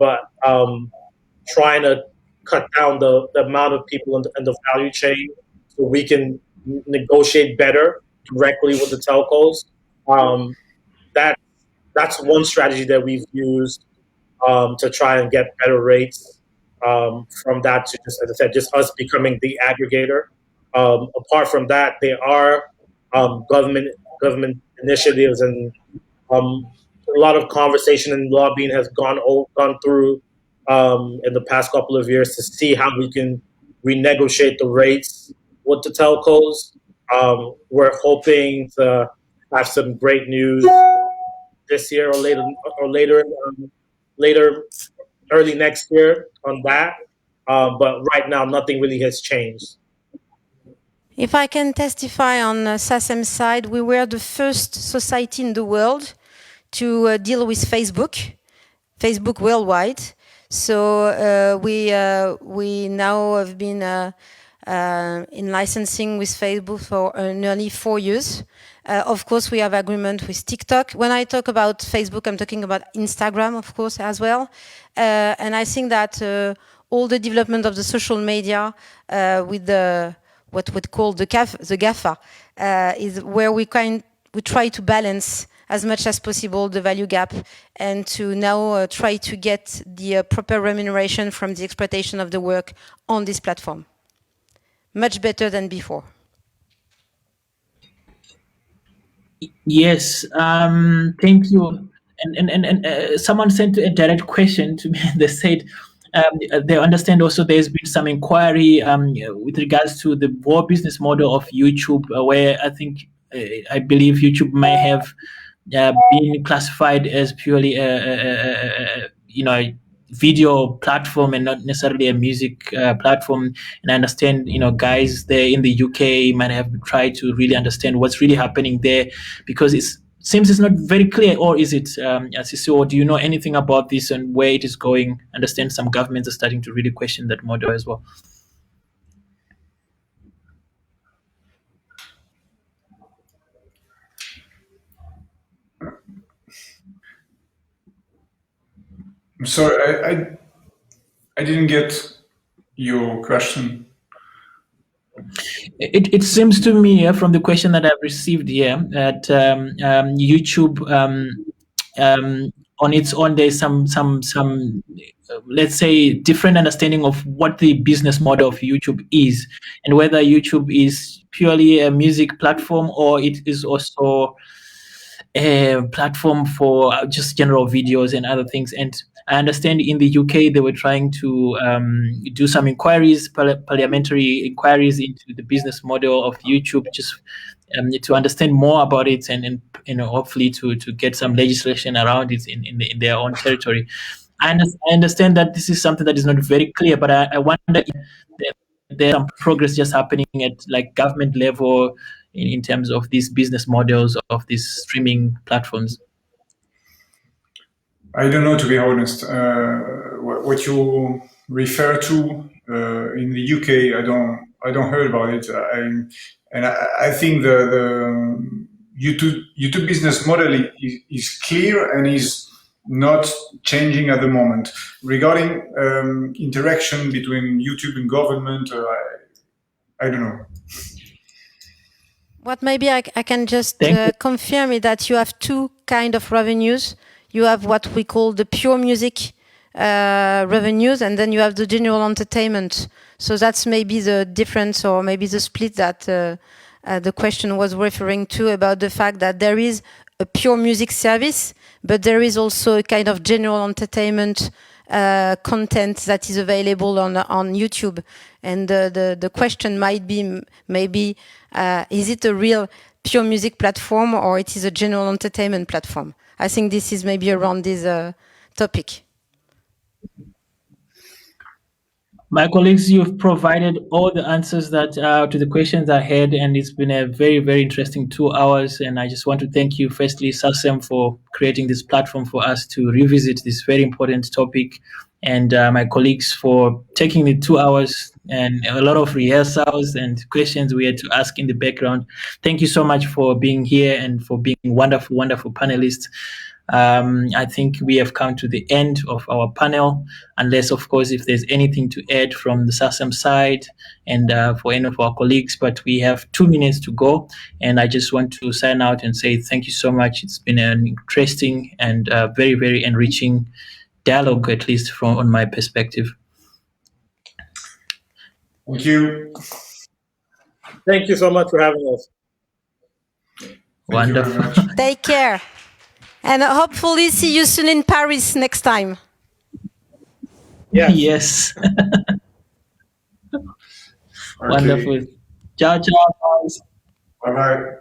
trying to cut down the amount of people in the value chain, so we can negotiate better directly with the telcos. That's one strategy that we've used to try and get better rates from that to just, as I said, just us becoming the aggregator. Apart from that, there are government initiatives and a lot of conversation and lobbying has gone through in the past couple of years to see how we can renegotiate the rates with the telcos. We're hoping to have some great news this year or later, early next year on that. But right now, nothing really has changed. If I can testify on Sacem's side, we were the first society in the world to deal with Facebook worldwide. So we now have been in licensing with Facebook for nearly 4 years. Of course, we have agreement with TikTok. When I talk about Facebook, I'm talking about Instagram, of course, as well. And I think that all the development of the social media with what we call the GAFA is where we try to balance as much as possible the value gap and to now try to get the proper remuneration from the exploitation of the work on this platform. Much better than before. Yes, thank you. someone sent a direct question to me. They said they understand also there's been some inquiry with regards to the war business model of YouTube, where I believe YouTube may have been classified as purely video platform and not necessarily a music platform. And I understand, guys there in the UK might have tried to really understand what's really happening there, because it seems it's not very clear. Or is it, Asisi, or do you know anything about this and where it is going? I understand some governments are starting to really question that model as well. I'm sorry, I didn't get your question. It seems to me from the question that I've received here that YouTube on its own, there's some let's say different understanding of what the business model of YouTube is, and whether YouTube is purely a music platform or it is also a platform for just general videos and other things. And I understand in the UK they were trying to do some inquiries, parliamentary inquiries into the business model of YouTube, just to understand more about it, and hopefully to get some legislation around it in their own territory. I understand that this is something that is not very clear, but I wonder if there's some progress just happening at like government level in terms of these business models of these streaming platforms. I don't know, to be honest. What you refer to in the UK, I don't heard about it. I think the YouTube business model is clear and is not changing at the moment. Regarding interaction between YouTube and government, I don't know. What maybe I can just confirm is that you have two kind of revenues. You have what we call the pure music revenues, and then you have the general entertainment. So that's maybe the difference, or maybe the split that the question was referring to, about the fact that there is a pure music service, but there is also a kind of general entertainment content that is available on YouTube. And the question might be maybe, is it a real pure music platform or it is a general entertainment platform? I think this is maybe around this topic. My colleagues, you've provided all the answers that to the questions I had, and it's been a very, very interesting 2 hours. And I just want to thank you, firstly, Sacem, for creating this platform for us to revisit this very important topic, and my colleagues for taking the 2 hours and a lot of rehearsals and questions we had to ask in the background. Thank you so much for being here and for being wonderful, wonderful panelists. I think we have come to the end of our panel, unless, of course, if there's anything to add from the Sacem side and for any of our colleagues, but we have 2 minutes to go, and I just want to sign out and say thank you so much. It's been an interesting and very, very enriching dialogue, at least on my perspective. Thank you. Thank you so much for having us. Wonderful. Take care. And hopefully see you soon in Paris next time. Yes. Okay. Wonderful. Ciao, ciao, guys. Bye-bye.